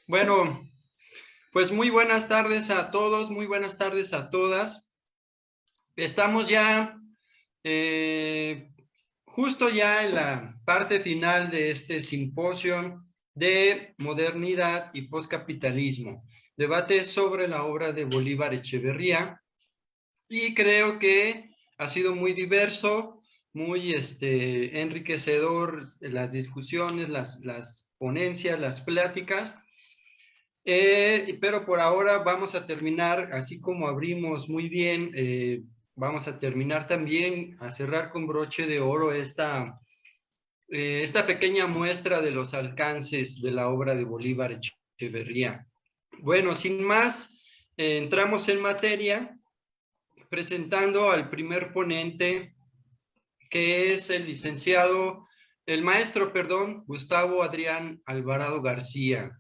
Bueno, pues muy buenas tardes a todos, muy buenas tardes a todas. Estamos ya eh, justo ya en la parte final de este simposio de modernidad y poscapitalismo, debate sobre la obra de Bolívar Echeverría, y creo que ha sido muy diverso, muy enriquecedor las discusiones, las ponencias, las pláticas. Pero por ahora vamos a terminar, así como abrimos muy bien, vamos a terminar también, a cerrar con broche de oro esta pequeña muestra de los alcances de la obra de Bolívar Echeverría. Bueno, sin más, entramos en materia presentando al primer ponente, que es el maestro, perdón, Gustavo Adrián Alvarado García,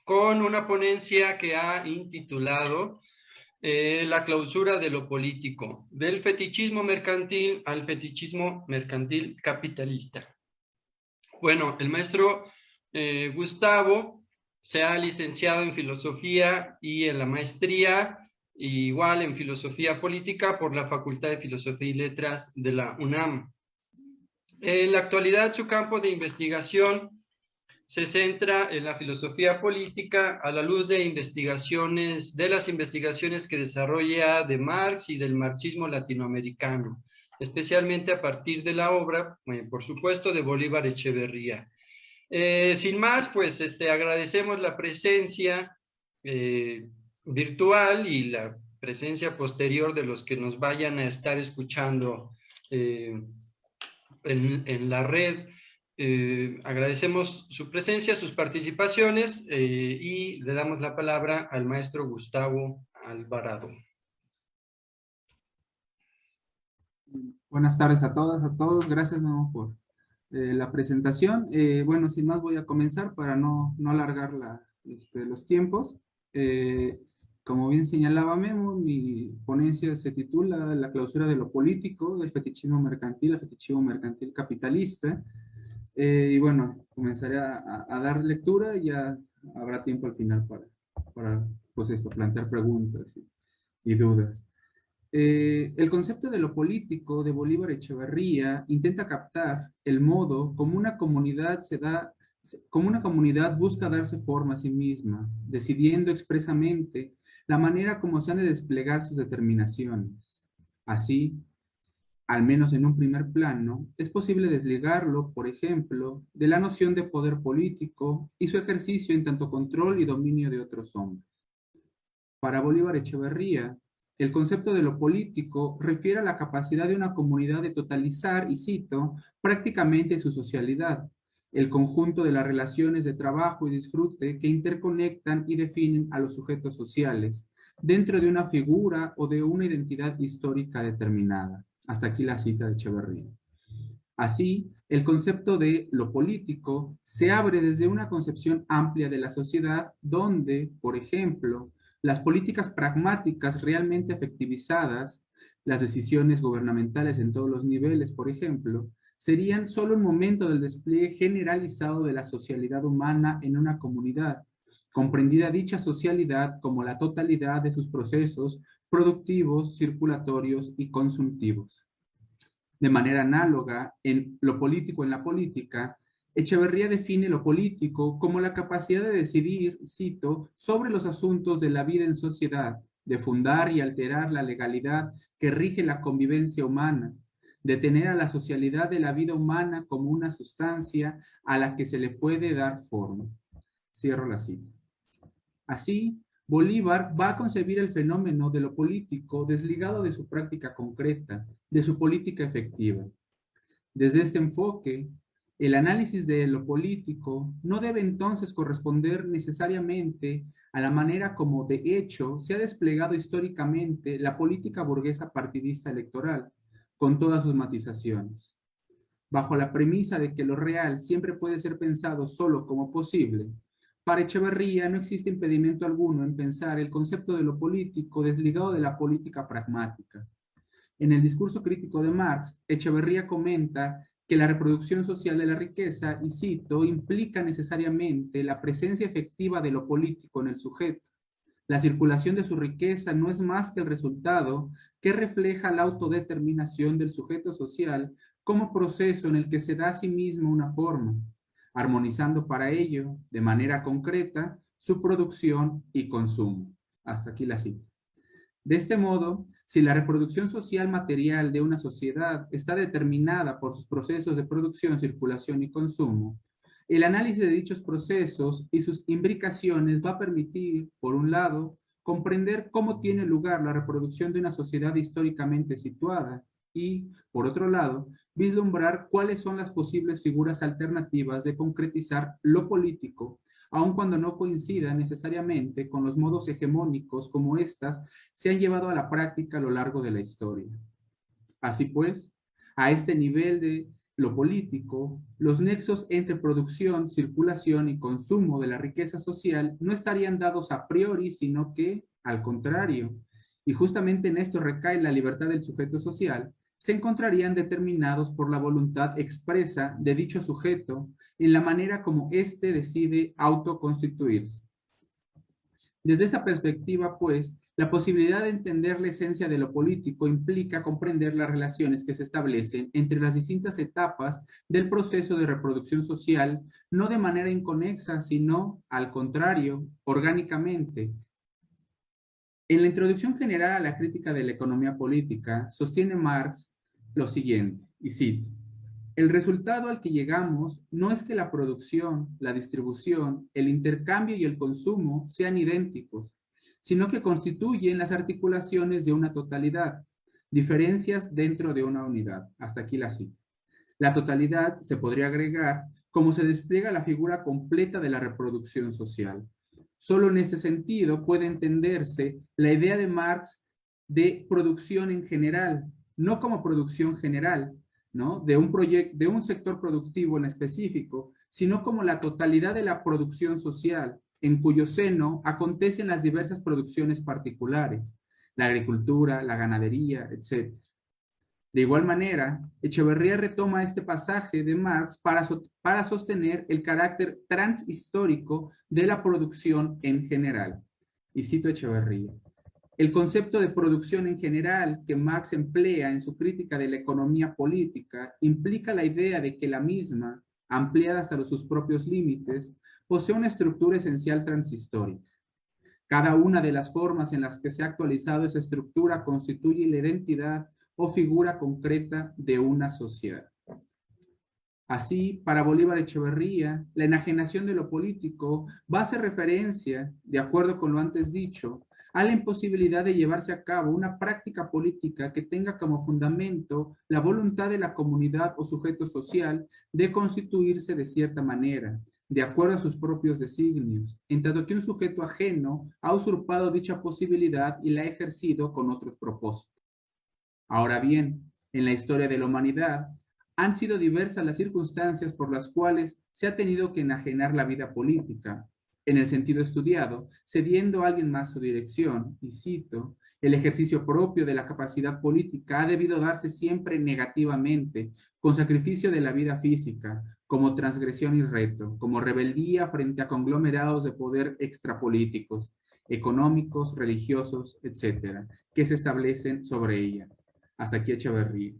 con una ponencia que ha intitulado La clausura de lo político, del fetichismo mercantil al fetichismo mercantil capitalista. Bueno, el maestro Gustavo se ha licenciado en filosofía y en la maestría, igual en filosofía política por la Facultad de Filosofía y Letras de la UNAM. En la actualidad, su campo de investigación se centra en la filosofía política a la luz de las investigaciones que desarrolla de Marx y del marxismo latinoamericano, especialmente a partir de la obra, por supuesto, de Bolívar Echeverría. Sin más, pues agradecemos la presencia eh, virtual y la presencia posterior de los que nos vayan a estar escuchando eh, en la red. Agradecemos su presencia, sus participaciones, y le damos la palabra al maestro Gustavo Alvarado. Buenas tardes a todas, a todos. Gracias de nuevo por la presentación. Bueno, sin más voy a comenzar para no alargar los tiempos. Eh, Como bien señalaba Memo, mi ponencia se titula La clausura de lo político, del fetichismo mercantil al fetichismo mercantil capitalista. Y bueno, comenzaré a dar lectura y ya habrá tiempo al final para pues esto, plantear preguntas y dudas. El concepto de lo político de Bolívar Echeverría intenta captar el modo como una comunidad como una comunidad busca darse forma a sí misma, decidiendo expresamente la manera como se han de desplegar sus determinaciones. Así, al menos en un primer plano, es posible desligarlo, por ejemplo, de la noción de poder político y su ejercicio en tanto control y dominio de otros hombres. Para Bolívar Echeverría, el concepto de lo político refiere a la capacidad de una comunidad de totalizar, y cito, prácticamente su socialidad, el conjunto de las relaciones de trabajo y disfrute que interconectan y definen a los sujetos sociales dentro de una figura o de una identidad histórica determinada. Hasta aquí la cita de Echeverría. Así, el concepto de lo político se abre desde una concepción amplia de la sociedad donde, por ejemplo, las políticas pragmáticas realmente efectivizadas, las decisiones gubernamentales en todos los niveles, por ejemplo, serían solo un momento del despliegue generalizado de la socialidad humana en una comunidad, comprendida dicha socialidad como la totalidad de sus procesos productivos, circulatorios y consumtivos. De manera análoga, en lo político en la política, Echeverría define lo político como la capacidad de decidir, cito, sobre los asuntos de la vida en sociedad, de fundar y alterar la legalidad que rige la convivencia humana, de tener a la socialidad de la vida humana como una sustancia a la que se le puede dar forma. Cierro la cita. Así, Bolívar va a concebir el fenómeno de lo político desligado de su práctica concreta, de su política efectiva. Desde este enfoque, el análisis de lo político no debe entonces corresponder necesariamente a la manera como de hecho se ha desplegado históricamente la política burguesa partidista electoral, con todas sus matizaciones. Bajo la premisa de que lo real siempre puede ser pensado solo como posible, para Echeverría no existe impedimento alguno en pensar el concepto de lo político desligado de la política pragmática. En el discurso crítico de Marx, Echeverría comenta que la reproducción social de la riqueza, y cito, implica necesariamente la presencia efectiva de lo político en el sujeto. La circulación de su riqueza no es más que el resultado que refleja la autodeterminación del sujeto social como proceso en el que se da a sí mismo una forma, armonizando para ello, de manera concreta, su producción y consumo. Hasta aquí la cita. De este modo, si la reproducción social material de una sociedad está determinada por sus procesos de producción, circulación y consumo, el análisis de dichos procesos y sus imbricaciones va a permitir, por un lado, comprender cómo tiene lugar la reproducción de una sociedad históricamente situada y, por otro lado, vislumbrar cuáles son las posibles figuras alternativas de concretizar lo político, aun cuando no coincida necesariamente con los modos hegemónicos como éstas se han llevado a la práctica a lo largo de la historia. Así pues, a este nivel de lo político, los nexos entre producción, circulación y consumo de la riqueza social no estarían dados a priori, sino que, al contrario, y justamente en esto recae la libertad del sujeto social, se encontrarían determinados por la voluntad expresa de dicho sujeto en la manera como éste decide autoconstituirse. Desde esa perspectiva, pues, la posibilidad de entender la esencia de lo político implica comprender las relaciones que se establecen entre las distintas etapas del proceso de reproducción social, no de manera inconexa, sino, al contrario, orgánicamente. En la introducción general a la crítica de la economía política, sostiene Marx lo siguiente, y cito: el resultado al que llegamos no es que la producción, la distribución, el intercambio y el consumo sean idénticos, sino que constituyen las articulaciones de una totalidad, diferencias dentro de una unidad. Hasta aquí la cita. La totalidad se podría agregar como se despliega la figura completa de la reproducción social. Solo en ese sentido puede entenderse la idea de Marx de producción en general, no como producción general, ¿no? de un sector productivo en específico, sino como la totalidad de la producción social, en cuyo seno acontecen las diversas producciones particulares, la agricultura, la ganadería, etc. De igual manera, Echeverría retoma este pasaje de Marx para sostener el carácter transhistórico de la producción en general. Y cito a Echeverría: el concepto de producción en general que Marx emplea en su crítica de la economía política implica la idea de que la misma, ampliada hasta sus propios límites, posee una estructura esencial transhistórica. Cada una de las formas en las que se ha actualizado esa estructura constituye la identidad o figura concreta de una sociedad. Así, para Bolívar Echeverría, la enajenación de lo político va a hacer referencia, de acuerdo con lo antes dicho, a la imposibilidad de llevarse a cabo una práctica política que tenga como fundamento la voluntad de la comunidad o sujeto social de constituirse de cierta manera, de acuerdo a sus propios designios, en tanto que un sujeto ajeno ha usurpado dicha posibilidad y la ha ejercido con otros propósitos. Ahora bien, en la historia de la humanidad, han sido diversas las circunstancias por las cuales se ha tenido que enajenar la vida política, en el sentido estudiado, cediendo a alguien más su dirección, y cito: el ejercicio propio de la capacidad política ha debido darse siempre negativamente, con sacrificio de la vida física, como transgresión y reto, como rebeldía frente a conglomerados de poder extrapolíticos, económicos, religiosos, etcétera, que se establecen sobre ella. Hasta aquí Echeverría.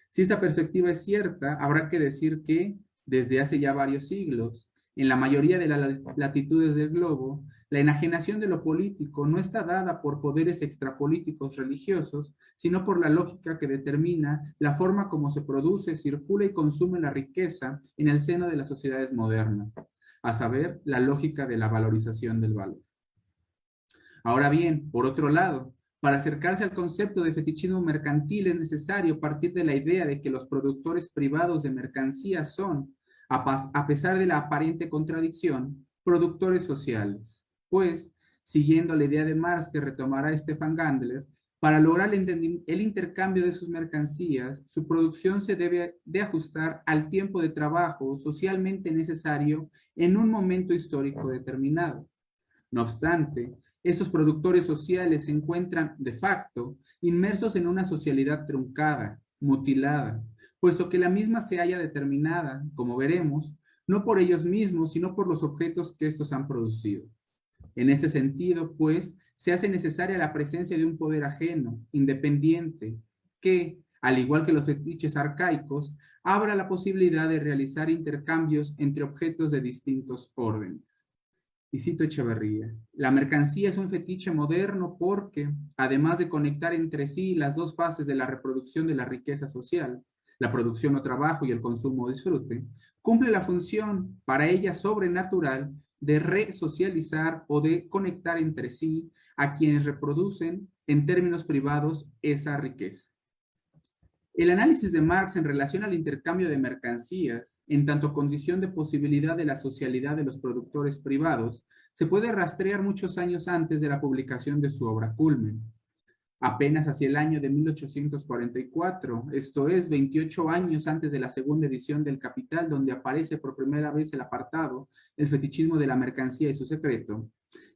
Si esta perspectiva es cierta, habrá que decir que, desde hace ya varios siglos, en la mayoría de las latitudes del globo, la enajenación de lo político no está dada por poderes extrapolíticos religiosos, sino por la lógica que determina la forma como se produce, circula y consume la riqueza en el seno de las sociedades modernas, a saber, la lógica de la valorización del valor. Ahora bien, por otro lado, para acercarse al concepto de fetichismo mercantil es necesario partir de la idea de que los productores privados de mercancías son, a pesar de la aparente contradicción, productores sociales. Pues, siguiendo la idea de Marx que retomará Stefan Gandler, para lograr el intercambio de sus mercancías, su producción se debe de ajustar al tiempo de trabajo socialmente necesario en un momento histórico determinado. No obstante, esos productores sociales se encuentran, de facto, inmersos en una socialidad truncada, mutilada, puesto que la misma se halla determinada, como veremos, no por ellos mismos, sino por los objetos que estos han producido. En este sentido, pues, se hace necesaria la presencia de un poder ajeno, independiente, que, al igual que los fetiches arcaicos, abra la posibilidad de realizar intercambios entre objetos de distintos órdenes. Y cito Echeverría: la mercancía es un fetiche moderno porque, además de conectar entre sí las dos fases de la reproducción de la riqueza social, la producción o trabajo y el consumo o disfrute, cumple la función, para ella sobrenatural, de resocializar o de conectar entre sí a quienes reproducen, en términos privados, esa riqueza. El análisis de Marx en relación al intercambio de mercancías, en tanto condición de posibilidad de la socialidad de los productores privados, se puede rastrear muchos años antes de la publicación de su obra culmen. Apenas hacia el año de 1844, esto es, 28 años antes de la segunda edición del Capital, donde aparece por primera vez el apartado El fetichismo de la mercancía y su secreto,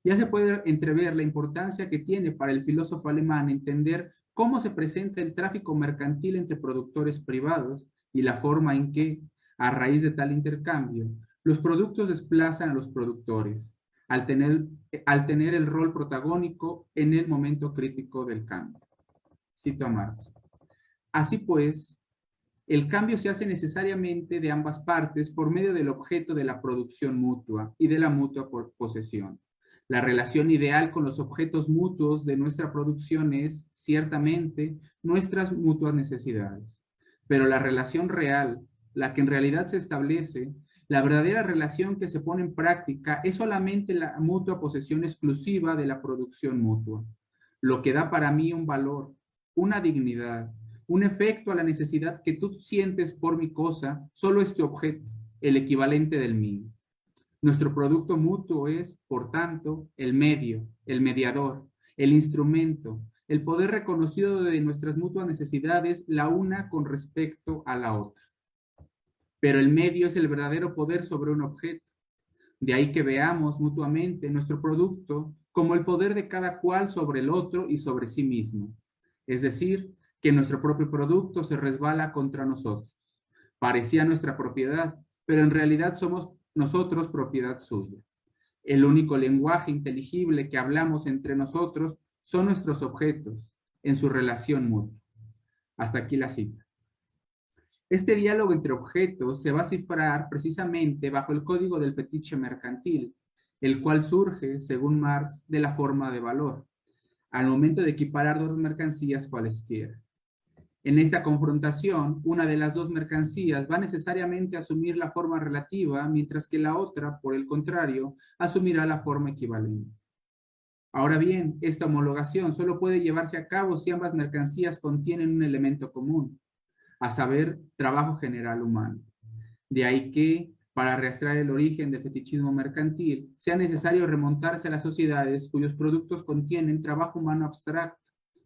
ya se puede entrever la importancia que tiene para el filósofo alemán entender cómo se presenta el tráfico mercantil entre productores privados y la forma en que, a raíz de tal intercambio, los productos desplazan a los productores, al tener el rol protagónico en el momento crítico del cambio. Cito a Marx. Así pues, el cambio se hace necesariamente de ambas partes por medio del objeto de la producción mutua y de la mutua posesión. La relación ideal con los objetos mutuos de nuestra producción es, ciertamente, nuestras mutuas necesidades. Pero la relación real, la que en realidad se establece, la verdadera relación que se pone en práctica, es solamente la mutua posesión exclusiva de la producción mutua. Lo que da para mí un valor, una dignidad, un efecto a la necesidad que tú sientes por mi cosa, solo este objeto, el equivalente del mío. Nuestro producto mutuo es, por tanto, el medio, el mediador, el instrumento, el poder reconocido de nuestras mutuas necesidades, la una con respecto a la otra. Pero el medio es el verdadero poder sobre un objeto. De ahí que veamos mutuamente nuestro producto como el poder de cada cual sobre el otro y sobre sí mismo. Es decir, que nuestro propio producto se resbala contra nosotros. Parecía nuestra propiedad, pero en realidad somos nosotros propiedad suya. El único lenguaje inteligible que hablamos entre nosotros son nuestros objetos, en su relación mutua. Hasta aquí la cita. Este diálogo entre objetos se va a cifrar precisamente bajo el código del fetiche mercantil, el cual surge, según Marx, de la forma de valor, al momento de equiparar dos mercancías cualesquiera. En esta confrontación, una de las dos mercancías va necesariamente a asumir la forma relativa, mientras que la otra, por el contrario, asumirá la forma equivalente. Ahora bien, esta homologación solo puede llevarse a cabo si ambas mercancías contienen un elemento común, a saber, trabajo general humano. De ahí que, para rastrear el origen del fetichismo mercantil, sea necesario remontarse a las sociedades cuyos productos contienen trabajo humano abstracto,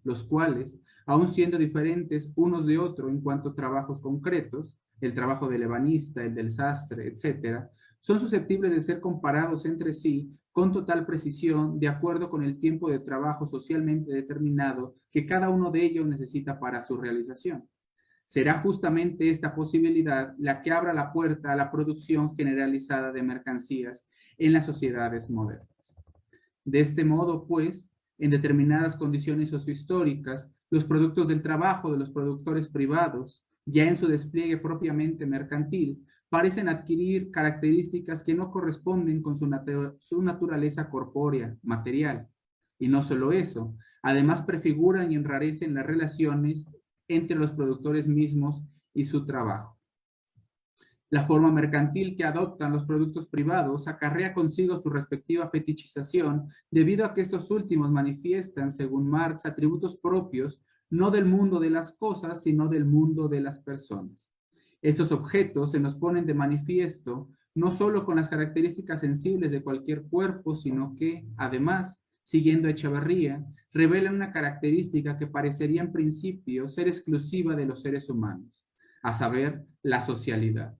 los cuales, aun siendo diferentes unos de otros en cuanto a trabajos concretos, el trabajo del ebanista, el del sastre, etc., son susceptibles de ser comparados entre sí con total precisión de acuerdo con el tiempo de trabajo socialmente determinado que cada uno de ellos necesita para su realización. Será justamente esta posibilidad la que abra la puerta a la producción generalizada de mercancías en las sociedades modernas. De este modo, pues, en determinadas condiciones sociohistóricas, los productos del trabajo de los productores privados, ya en su despliegue propiamente mercantil, parecen adquirir características que no corresponden con su naturaleza corpórea, material. Y no solo eso, además prefiguran y enrarecen las relaciones entre los productores mismos y su trabajo. La forma mercantil que adoptan los productos privados acarrea consigo su respectiva fetichización debido a que estos últimos manifiestan, según Marx, atributos propios no del mundo de las cosas, sino del mundo de las personas. Estos objetos se nos ponen de manifiesto no solo con las características sensibles de cualquier cuerpo, sino que, además, siguiendo a Echeverría, revelan una característica que parecería en principio ser exclusiva de los seres humanos, a saber, la socialidad.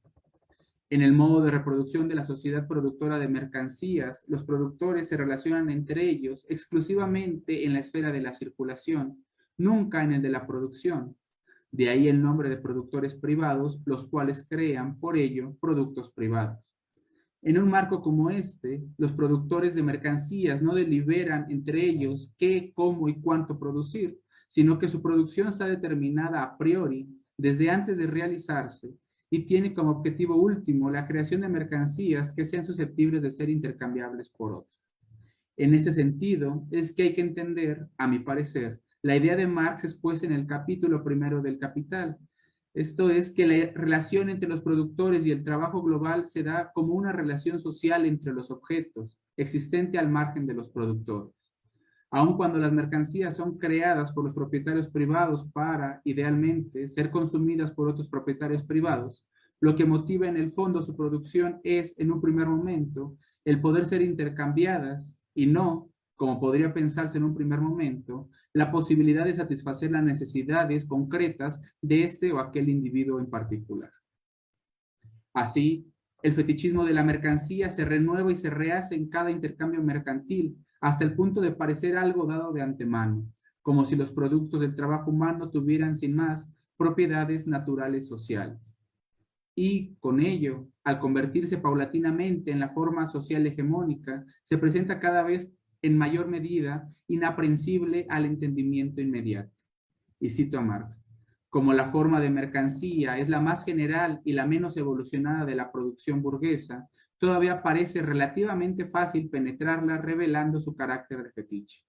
En el modo de reproducción de la sociedad productora de mercancías, los productores se relacionan entre ellos exclusivamente en la esfera de la circulación, nunca en el de la producción. De ahí el nombre de productores privados, los cuales crean, por ello, productos privados. En un marco como este, los productores de mercancías no deliberan entre ellos qué, cómo y cuánto producir, sino que su producción está determinada a priori, desde antes de realizarse, y tiene como objetivo último la creación de mercancías que sean susceptibles de ser intercambiables por otros. En ese sentido, es que hay que entender, a mi parecer, la idea de Marx expuesta en el capítulo primero del Capital. Esto es que la relación entre los productores y el trabajo global se da como una relación social entre los objetos, existente al margen de los productores. Aun cuando las mercancías son creadas por los propietarios privados para, idealmente, ser consumidas por otros propietarios privados, lo que motiva en el fondo su producción es, en un primer momento, el poder ser intercambiadas y no, como podría pensarse en un primer momento, la posibilidad de satisfacer las necesidades concretas de este o aquel individuo en particular. Así, el fetichismo de la mercancía se renueva y se rehace en cada intercambio mercantil, hasta el punto de parecer algo dado de antemano, como si los productos del trabajo humano tuvieran, sin más, propiedades naturales sociales. Y, con ello, al convertirse paulatinamente en la forma social hegemónica, se presenta cada vez en mayor medida inaprensible al entendimiento inmediato. Y cito a Marx: como la forma de mercancía es la más general y la menos evolucionada de la producción burguesa, todavía parece relativamente fácil penetrarla revelando su carácter de fetiche.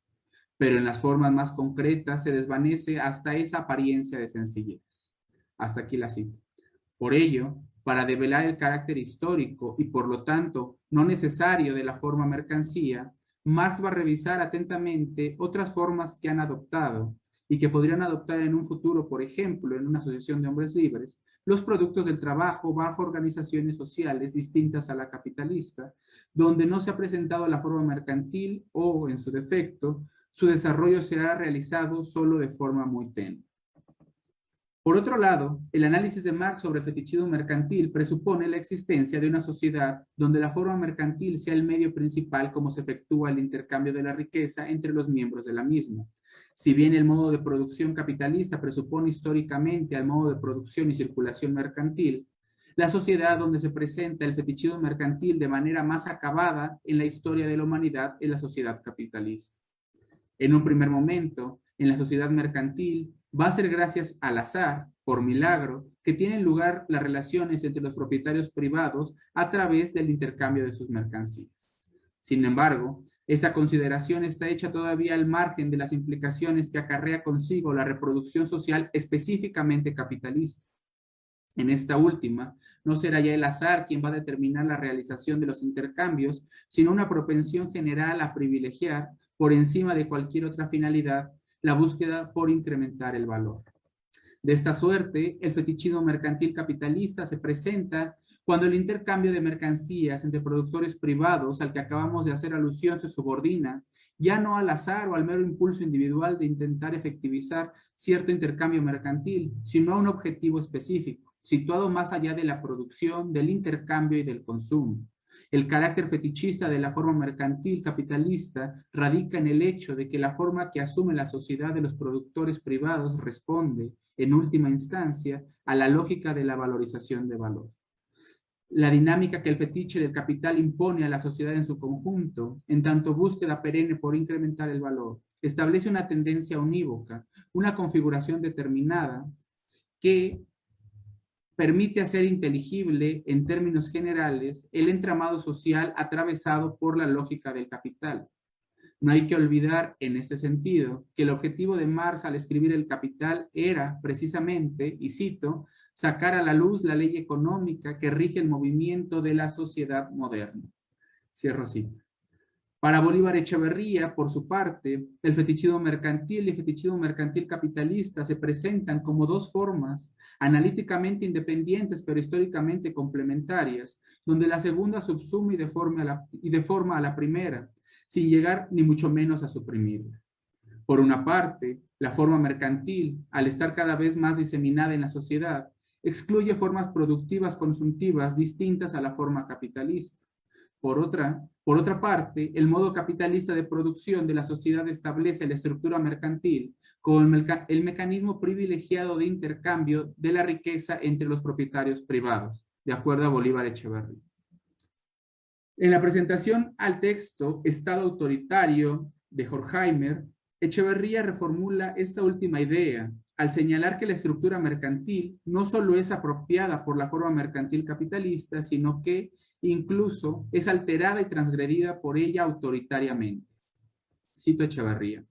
Pero en las formas más concretas se desvanece hasta esa apariencia de sencillez. Hasta aquí la cita. Por ello, para develar el carácter histórico y por lo tanto no necesario de la forma mercancía, Marx va a revisar atentamente otras formas que han adoptado y que podrían adoptar en un futuro, por ejemplo, en una asociación de hombres libres, los productos del trabajo bajo organizaciones sociales distintas a la capitalista, donde no se ha presentado la forma mercantil o, en su defecto, su desarrollo será realizado solo de forma muy tenue. Por otro lado, el análisis de Marx sobre el fetichismo mercantil presupone la existencia de una sociedad donde la forma mercantil sea el medio principal como se efectúa el intercambio de la riqueza entre los miembros de la misma. Si bien el modo de producción capitalista presupone históricamente al modo de producción y circulación mercantil, la sociedad donde se presenta el fetichismo mercantil de manera más acabada en la historia de la humanidad es la sociedad capitalista. En un primer momento, en la sociedad mercantil, va a ser gracias al azar, por milagro, que tienen lugar las relaciones entre los propietarios privados a través del intercambio de sus mercancías. Sin embargo, esa consideración está hecha todavía al margen de las implicaciones que acarrea consigo la reproducción social específicamente capitalista. En esta última, no será ya el azar quien va a determinar la realización de los intercambios, sino una propensión general a privilegiar, por encima de cualquier otra finalidad, la búsqueda por incrementar el valor. De esta suerte, el fetichismo mercantil capitalista se presenta cuando el intercambio de mercancías entre productores privados al que acabamos de hacer alusión se subordina ya no al azar o al mero impulso individual de intentar efectivizar cierto intercambio mercantil, sino a un objetivo específico, situado más allá de la producción, del intercambio y del consumo. El carácter fetichista de la forma mercantil capitalista radica en el hecho de que la forma que asume la sociedad de los productores privados responde, en última instancia, a la lógica de la valorización de valor. La dinámica que el fetiche del capital impone a la sociedad en su conjunto, en tanto búsqueda perenne por incrementar el valor, establece una tendencia unívoca, una configuración determinada que permite hacer inteligible, en términos generales, el entramado social atravesado por la lógica del capital. No hay que olvidar, en este sentido, que el objetivo de Marx al escribir El Capital era, precisamente, y cito, sacar a la luz la ley económica que rige el movimiento de la sociedad moderna. Cierro cita. Para Bolívar Echeverría, por su parte, el fetichismo mercantil y el fetichismo mercantil capitalista se presentan como dos formas analíticamente independientes pero históricamente complementarias, donde la segunda subsume y deforma a la primera, sin llegar ni mucho menos a suprimirla. Por una parte, la forma mercantil, al estar cada vez más diseminada en la sociedad, excluye formas productivas consultivas distintas a la forma capitalista. Por otra parte, el modo capitalista de producción de la sociedad establece la estructura mercantil como el mecanismo privilegiado de intercambio de la riqueza entre los propietarios privados, de acuerdo a Bolívar Echeverría. En la presentación al texto Estado autoritario de Horkheimer, Echeverría reformula esta última idea al señalar que la estructura mercantil no solo es apropiada por la forma mercantil capitalista, sino que incluso es alterada y transgredida por ella autoritariamente. Cito Echeverría.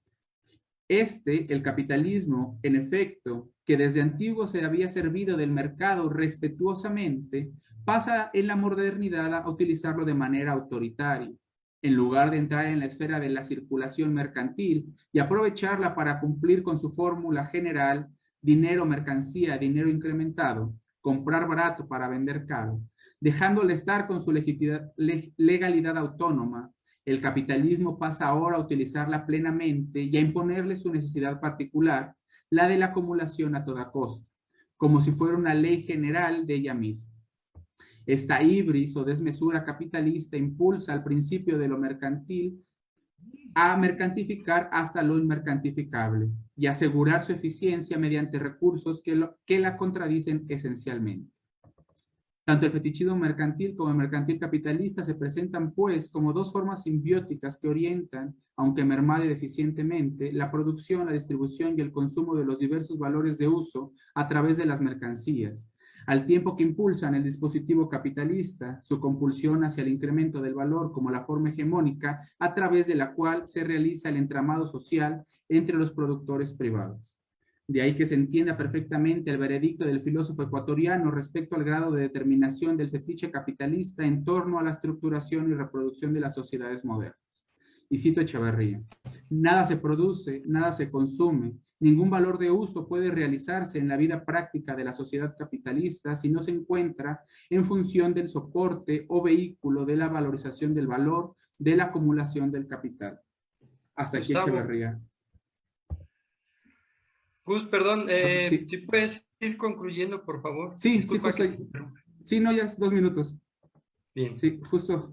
El capitalismo, en efecto, que desde antiguo se había servido del mercado respetuosamente, pasa en la modernidad a utilizarlo de manera autoritaria. En lugar de entrar en la esfera de la circulación mercantil y aprovecharla para cumplir con su fórmula general, dinero, mercancía, dinero incrementado, comprar barato para vender caro, dejándole estar con su legalidad autónoma, el capitalismo pasa ahora a utilizarla plenamente y a imponerle su necesidad particular, la de la acumulación a toda costa, como si fuera una ley general de ella misma. Esta ibris o desmesura capitalista impulsa al principio de lo mercantil a mercantificar hasta lo inmercantificable y asegurar su eficiencia mediante recursos que la contradicen esencialmente. Tanto el fetichismo mercantil como el mercantil capitalista se presentan, pues, como dos formas simbióticas que orientan, aunque mermada y deficientemente, la producción, la distribución y el consumo de los diversos valores de uso a través de las mercancías, al tiempo que impulsan el dispositivo capitalista, su compulsión hacia el incremento del valor como la forma hegemónica a través de la cual se realiza el entramado social entre los productores privados. De ahí que se entienda perfectamente el veredicto del filósofo ecuatoriano respecto al grado de determinación del fetiche capitalista en torno a la estructuración y reproducción de las sociedades modernas. Y cito Echeverría: nada se produce, nada se consume, ningún valor de uso puede realizarse en la vida práctica de la sociedad capitalista si no se encuentra en función del soporte o vehículo de la valorización del valor de la acumulación del capital. Hasta aquí Echeverría. Gus, perdón, Sí. si puedes ir concluyendo, por favor. Sí, Disculpa sí, justo. Sí, no, ya 2 minutos. Bien. Sí, justo.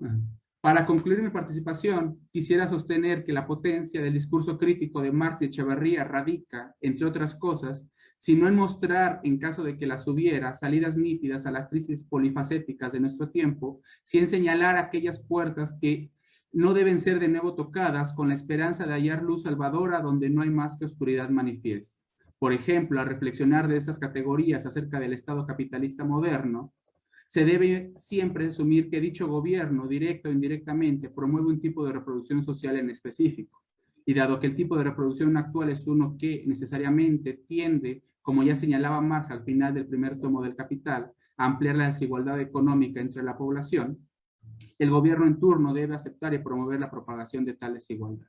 Para concluir mi participación, quisiera sostener que la potencia del discurso crítico de Marx y Echeverría radica, entre otras cosas, sino en mostrar, en caso de que las hubiera, salidas nítidas a las crisis polifacéticas de nuestro tiempo, si en señalar aquellas puertas que no deben ser de nuevo tocadas con la esperanza de hallar luz salvadora donde no hay más que oscuridad manifiesta. Por ejemplo, al reflexionar de estas categorías acerca del Estado capitalista moderno, se debe siempre asumir que dicho gobierno, directo o indirectamente, promueve un tipo de reproducción social en específico. Y dado que el tipo de reproducción actual es uno que necesariamente tiende, como ya señalaba Marx al final del primer tomo del Capital, a ampliar la desigualdad económica entre la población, el gobierno en turno debe aceptar y promover la propagación de tal desigualdad.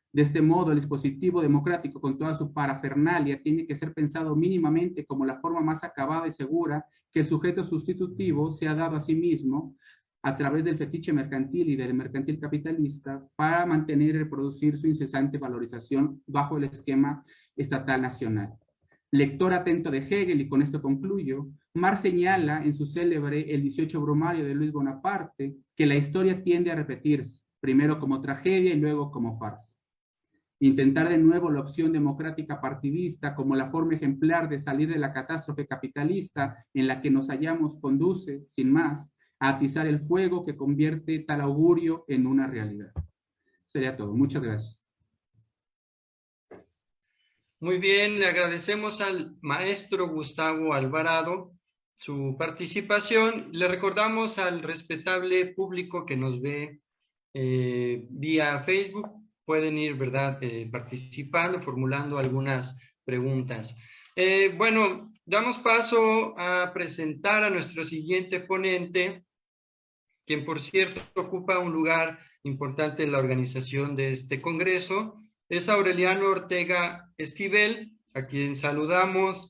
De este modo, el dispositivo democrático con toda su parafernalia tiene que ser pensado mínimamente como la forma más acabada y segura que el sujeto sustitutivo se ha dado a sí mismo a través del fetiche mercantil y del mercantil capitalista para mantener y reproducir su incesante valorización bajo el esquema estatal nacional. Lector atento de Hegel, y con esto concluyo, Marx señala en su célebre El 18 Brumario de Luis Bonaparte que la historia tiende a repetirse, primero como tragedia y luego como farsa. Intentar de nuevo la opción democrática partidista como la forma ejemplar de salir de la catástrofe capitalista en la que nos hallamos conduce, sin más, a atizar el fuego que convierte tal augurio en una realidad. Sería todo. Muchas gracias. Muy bien, le agradecemos al maestro Gustavo Alvarado su participación. Le recordamos al respetable público que nos ve vía Facebook, pueden ir, ¿verdad?, participando, formulando algunas preguntas. Bueno, damos paso a presentar a nuestro siguiente ponente, quien por cierto ocupa un lugar importante en la organización de este congreso. Es Aureliano Ortega Esquivel, a quien saludamos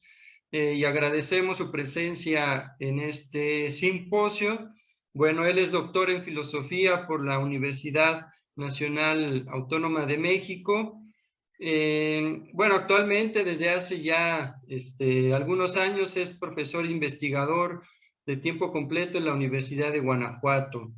y agradecemos su presencia en este simposio. Bueno, él es doctor en filosofía por la Universidad Nacional Autónoma de México. Bueno, actualmente desde hace ya algunos años es profesor investigador de tiempo completo en la Universidad de Guanajuato.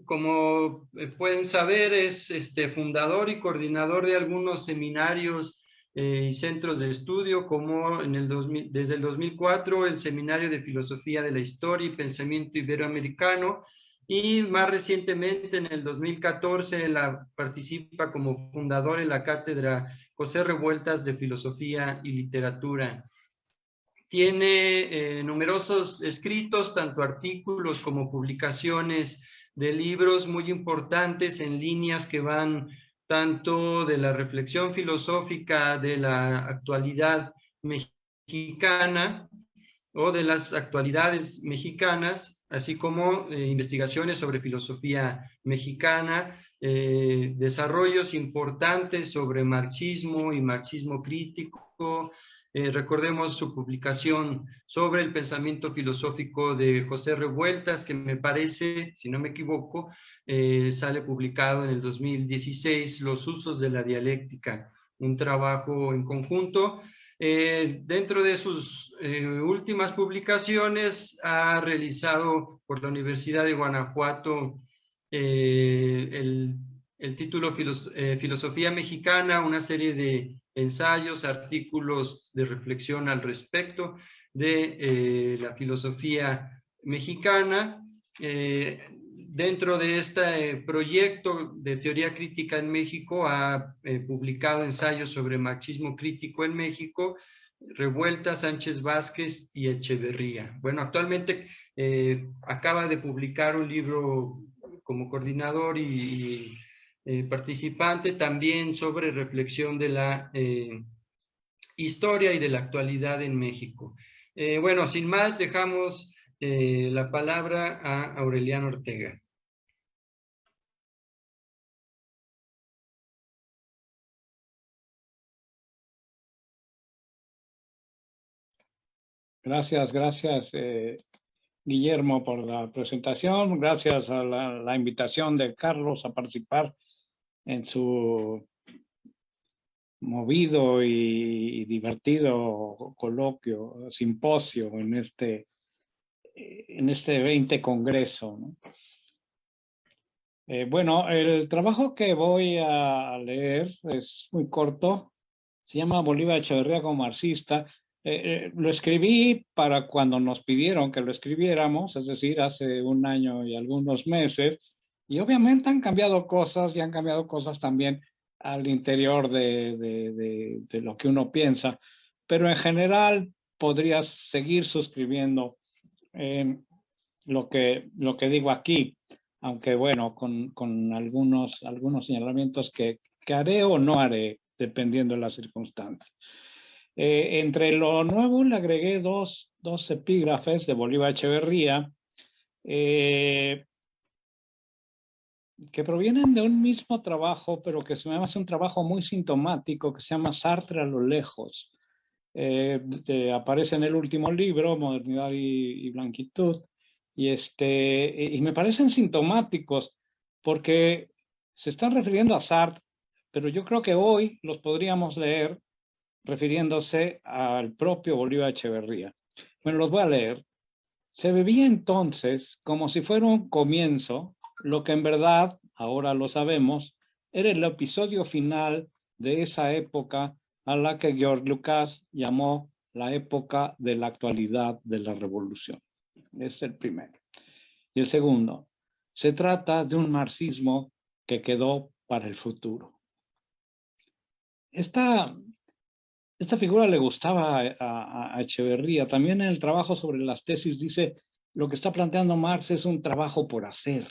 Como pueden saber, es fundador y coordinador de algunos seminarios y centros de estudio, como desde el 2004 el Seminario de Filosofía de la Historia y Pensamiento Iberoamericano, y más recientemente en el 2014 participa como fundador en la Cátedra José Revueltas de Filosofía y Literatura. Tiene numerosos escritos, tanto artículos como publicaciones de libros muy importantes en líneas que van tanto de la reflexión filosófica de la actualidad mexicana o de las actualidades mexicanas, así como investigaciones sobre filosofía mexicana, desarrollos importantes sobre marxismo y marxismo crítico. Recordemos su publicación sobre el pensamiento filosófico de José Revueltas, que me parece, si no me equivoco, sale publicado en el 2016, Los usos de la dialéctica, un trabajo en conjunto. Dentro de sus últimas publicaciones ha realizado por la Universidad de Guanajuato el título Filosofía Mexicana, una serie de ensayos, artículos de reflexión al respecto de la filosofía mexicana. Dentro de este proyecto de teoría crítica en México ha publicado ensayos sobre marxismo crítico en México, Revuelta, Sánchez Vázquez y Echeverría. Bueno, actualmente acaba de publicar un libro como coordinador y participante también sobre reflexión de la historia y de la actualidad en México. Bueno, sin más, dejamos la palabra a Aureliano Ortega. Gracias, Guillermo, por la presentación. Gracias a la invitación de Carlos a participar en su movido y divertido coloquio, simposio en este 20 Congreso, ¿no? Bueno, el trabajo que voy a leer es muy corto. Se llama Bolívar Echeverría como marxista. Lo escribí para cuando nos pidieron que lo escribiéramos, es decir, hace un año y algunos meses, y obviamente han cambiado cosas y han cambiado cosas también al interior de lo que uno piensa, pero en general podrías seguir suscribiendo lo que digo aquí, aunque bueno, con algunos señalamientos que haré o no haré, dependiendo de las circunstancias. Entre lo nuevo le agregué dos epígrafes de Bolívar Echeverría, que provienen de un mismo trabajo, pero que se me hace un trabajo muy sintomático, que se llama Sartre a lo lejos. Aparece en el último libro, Modernidad y Blanquitud, y me parecen sintomáticos, porque se están refiriendo a Sartre, pero yo creo que hoy los podríamos leer refiriéndose al propio Bolívar Echeverría. Bueno, los voy a leer. Se vivía entonces como si fuera un comienzo, lo que en verdad, ahora lo sabemos, era el episodio final de esa época a la que George Lucas llamó la época de la actualidad de la revolución. Es el primero. Y el segundo, se trata de un marxismo que quedó para el futuro. Esta figura le gustaba a Echeverría. También en el trabajo sobre las tesis dice, lo que está planteando Marx es un trabajo por hacer.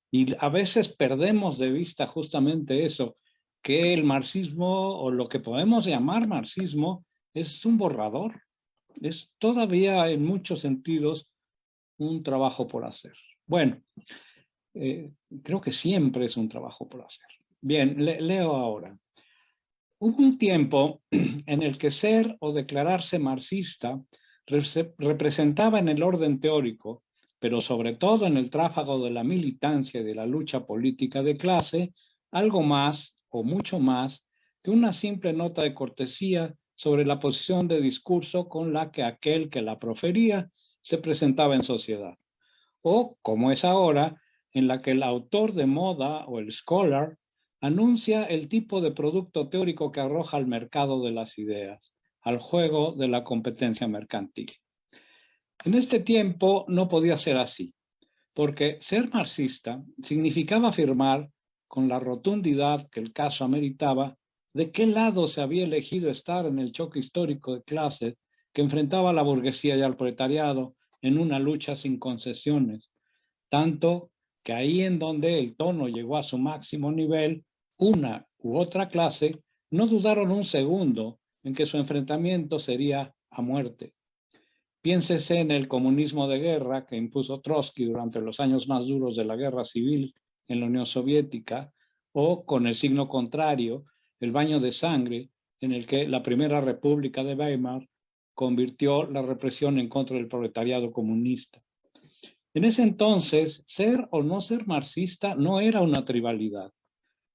Y a veces perdemos de vista justamente eso, que el marxismo, o lo que podemos llamar marxismo, es un borrador. Es todavía en muchos sentidos un trabajo por hacer. Bueno, creo que siempre es un trabajo por hacer. Bien, leo ahora. Hubo un tiempo en el que ser o declararse marxista representaba en el orden teórico, pero sobre todo en el tráfago de la militancia y de la lucha política de clase, algo más o mucho más que una simple nota de cortesía sobre la posición de discurso con la que aquel que la profería se presentaba en sociedad. o, como es ahora, en la que el autor de moda o el scholar anuncia el tipo de producto teórico que arroja al mercado de las ideas, al juego de la competencia mercantil. En este tiempo no podía ser así, porque ser marxista significaba afirmar, con la rotundidad que el caso ameritaba, de qué lado se había elegido estar en el choque histórico de clases que enfrentaba a la burguesía y al proletariado en una lucha sin concesiones, tanto que ahí en donde el tono llegó a su máximo nivel, una u otra clase no dudaron un segundo en que su enfrentamiento sería a muerte. Piénsese en el comunismo de guerra que impuso Trotsky durante los años más duros de la guerra civil en la Unión Soviética, o con el signo contrario, el baño de sangre en el que la Primera República de Weimar convirtió la represión en contra del proletariado comunista. En ese entonces, ser o no ser marxista no era una trivialidad,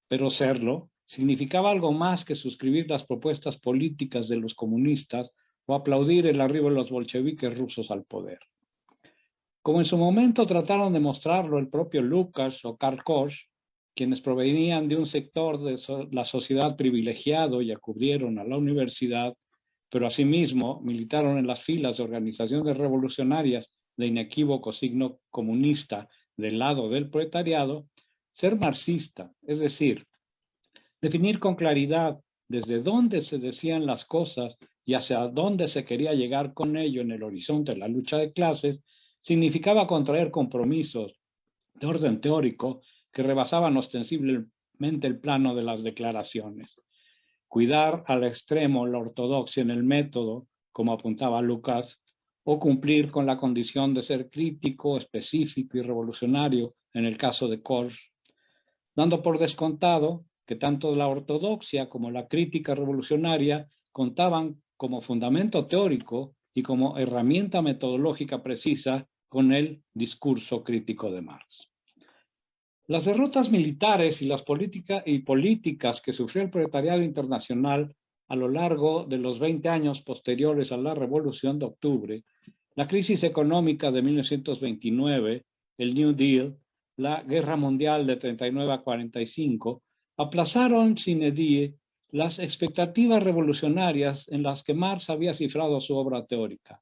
pero serlo significaba algo más que suscribir las propuestas políticas de los comunistas o aplaudir el arribo de los bolcheviques rusos al poder. Como en su momento trataron de mostrarlo el propio Lukács o Karl Korsch, quienes provenían de un sector de la sociedad privilegiado y acudieron a la universidad, pero asimismo militaron en las filas de organizaciones revolucionarias de inequívoco signo comunista del lado del proletariado, ser marxista, es decir, definir con claridad desde dónde se decían las cosas y hacia dónde se quería llegar con ello en el horizonte de la lucha de clases, significaba contraer compromisos de orden teórico que rebasaban ostensiblemente el plano de las declaraciones. Cuidar al extremo la ortodoxia en el método, como apuntaba Lukács, o cumplir con la condición de ser crítico, específico y revolucionario en el caso de Korsch, dando por descontado que tanto la ortodoxia como la crítica revolucionaria contaban como fundamento teórico y como herramienta metodológica precisa con el discurso crítico de Marx. Las derrotas militares y las políticas que sufrió el proletariado internacional a lo largo de los 20 años posteriores a la Revolución de Octubre, la crisis económica de 1929, el New Deal, la Guerra Mundial de 39 a 45, aplazaron sine die las expectativas revolucionarias en las que Marx había cifrado su obra teórica.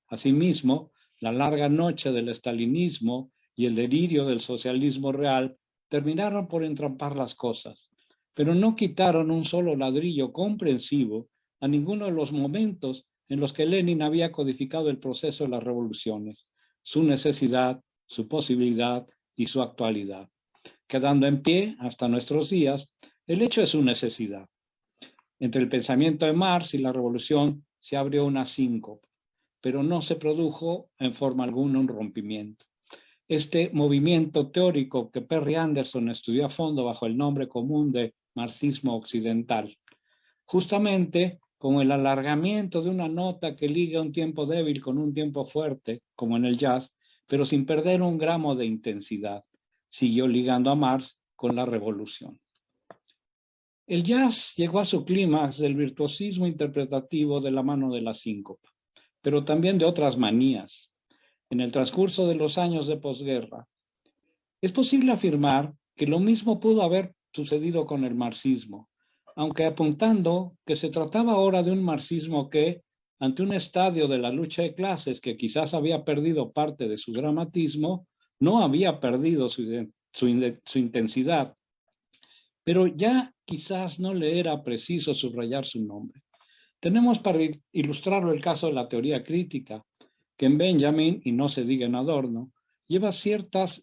Asimismo, la larga noche del estalinismo y el delirio del socialismo real terminaron por entrampar las cosas, pero no quitaron un solo ladrillo comprensivo a ninguno de los momentos en los que Lenin había codificado el proceso de las revoluciones, su necesidad, su posibilidad y su actualidad, quedando en pie hasta nuestros días el hecho de su necesidad. Entre el pensamiento de Marx y la revolución se abrió una síncope, pero no se produjo en forma alguna un rompimiento. Este movimiento teórico que Perry Anderson estudió a fondo bajo el nombre común de marxismo occidental, justamente como el alargamiento de una nota que liga un tiempo débil con un tiempo fuerte, como en el jazz, pero sin perder un gramo de intensidad, siguió ligando a Marx con la revolución. El jazz llegó a su clímax del virtuosismo interpretativo de la mano de la síncopa, pero también de otras manías. En el transcurso de los años de posguerra, es posible afirmar que lo mismo pudo haber sucedido con el marxismo, aunque apuntando que se trataba ahora de un marxismo que, ante un estadio de la lucha de clases que quizás había perdido parte de su dramatismo, no había perdido su intensidad, pero ya quizás no le era preciso subrayar su nombre. Tenemos para ilustrarlo el caso de la teoría crítica, que en Benjamin, y no se diga en Adorno, lleva ciertas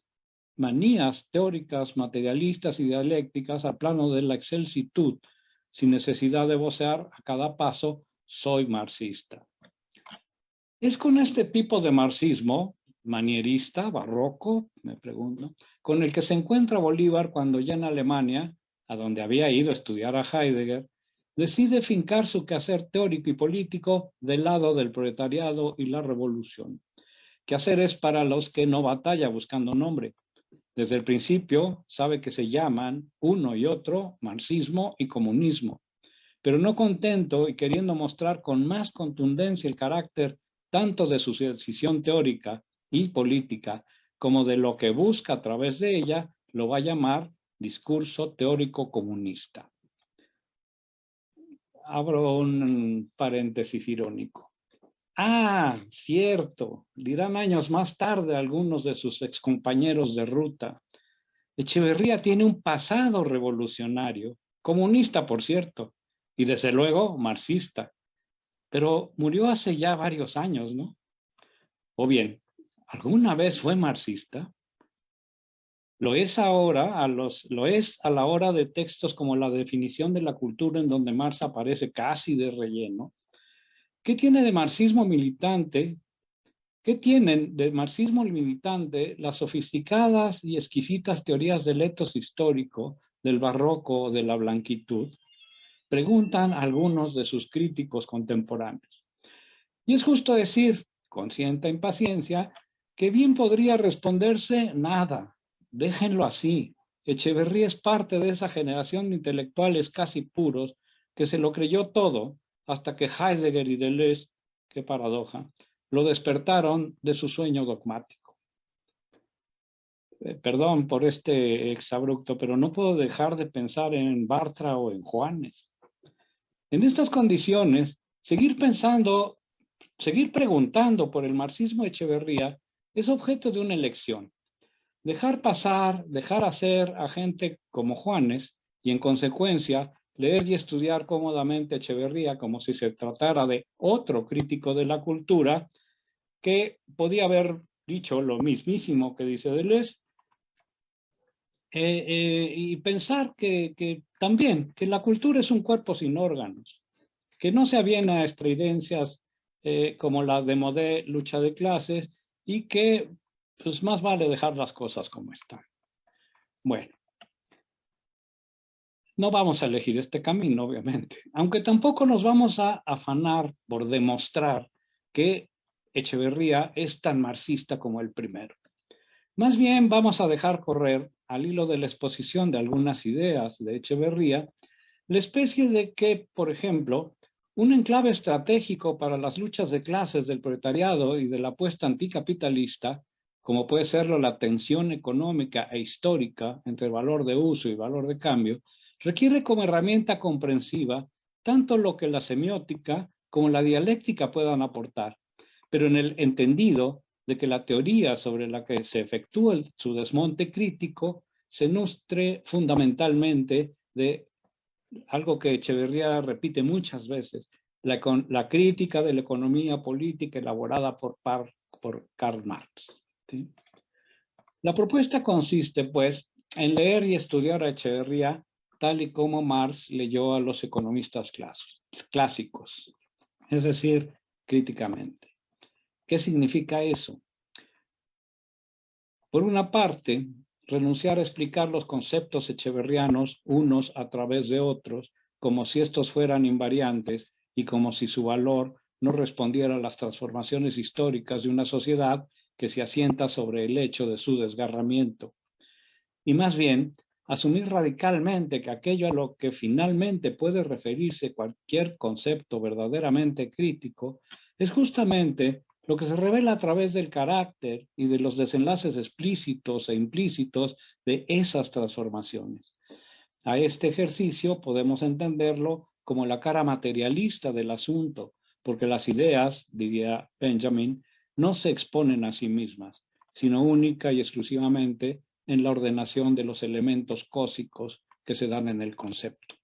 manías teóricas, materialistas y dialécticas al plano de la excelsitud, sin necesidad de vocear a cada paso, soy marxista. Es con este tipo de marxismo, manierista, barroco, me pregunto, con el que se encuentra Bolívar cuando ya en Alemania, a donde había ido a estudiar a Heidegger, decide fincar su quehacer teórico y político del lado del proletariado y la revolución. Quehaceres para los que no batalla buscando nombre. Desde el principio sabe que se llaman uno y otro marxismo y comunismo, pero no contento y queriendo mostrar con más contundencia el carácter tanto de su decisión teórica y política como de lo que busca a través de ella, lo va a llamar discurso teórico comunista. Abro un paréntesis irónico. Ah, cierto, dirán años más tarde algunos de sus excompañeros de ruta. Echeverría tiene un pasado revolucionario, comunista por cierto, y desde luego marxista, pero murió hace ya varios años, ¿no? O bien, ¿alguna vez fue marxista? Lo es ahora, lo es a la hora de textos como la definición de la cultura en donde Marx aparece casi de relleno. ¿Qué tiene de marxismo militante? ¿Qué tienen de marxismo militante las sofisticadas y exquisitas teorías del etos histórico, del barroco o de la blanquitud? Preguntan algunos de sus críticos contemporáneos. Y es justo decir, con cierta impaciencia, que bien podría responderse nada, déjenlo así. Echeverría es parte de esa generación de intelectuales casi puros que se lo creyó todo hasta que Heidegger y Deleuze, qué paradoja, lo despertaron de su sueño dogmático. Perdón por este exabrupto, pero no puedo dejar de pensar en Bartra o en Juanes. En estas condiciones, seguir preguntando por el marxismo de Echeverría es objeto de una elección. Dejar pasar, dejar hacer a gente como Juanes y en consecuencia leer y estudiar cómodamente Echeverría como si se tratara de otro crítico de la cultura que podía haber dicho lo mismísimo que dice Deleuze y pensar que también que la cultura es un cuerpo sin órganos, que no se aviene a estridencias como la de Modé, lucha de clases, y que pues más vale dejar las cosas como están. Bueno, no vamos a elegir este camino, obviamente, aunque tampoco nos vamos a afanar por demostrar que Echeverría es tan marxista como el primero. Más bien vamos a dejar correr, al hilo de la exposición de algunas ideas de Echeverría, la especie de que, por ejemplo, un enclave estratégico para las luchas de clases del proletariado y de la apuesta anticapitalista, como puede serlo la tensión económica e histórica entre valor de uso y valor de cambio, requiere como herramienta comprensiva tanto lo que la semiótica como la dialéctica puedan aportar, pero en el entendido de que la teoría sobre la que se efectúa su desmonte crítico se nutre fundamentalmente de algo que Echeverría repite muchas veces, la crítica de la economía política elaborada por Karl Marx. ¿Sí? La propuesta consiste, pues, en leer y estudiar a Echeverría tal y como Marx leyó a los economistas clásicos, es decir, críticamente. ¿Qué significa eso? Por una parte, renunciar a explicar los conceptos echeverrianos unos a través de otros, como si estos fueran invariantes y como si su valor no respondiera a las transformaciones históricas de una sociedad que se asienta sobre el hecho de su desgarramiento. Y más bien, asumir radicalmente que aquello a lo que finalmente puede referirse cualquier concepto verdaderamente crítico es justamente lo que se revela a través del carácter y de los desenlaces explícitos e implícitos de esas transformaciones. A este ejercicio podemos entenderlo como la cara materialista del asunto, porque las ideas, diría Benjamin, no se exponen a sí mismas, sino única y exclusivamente en la ordenación de los elementos cósicos que se dan en el concepto.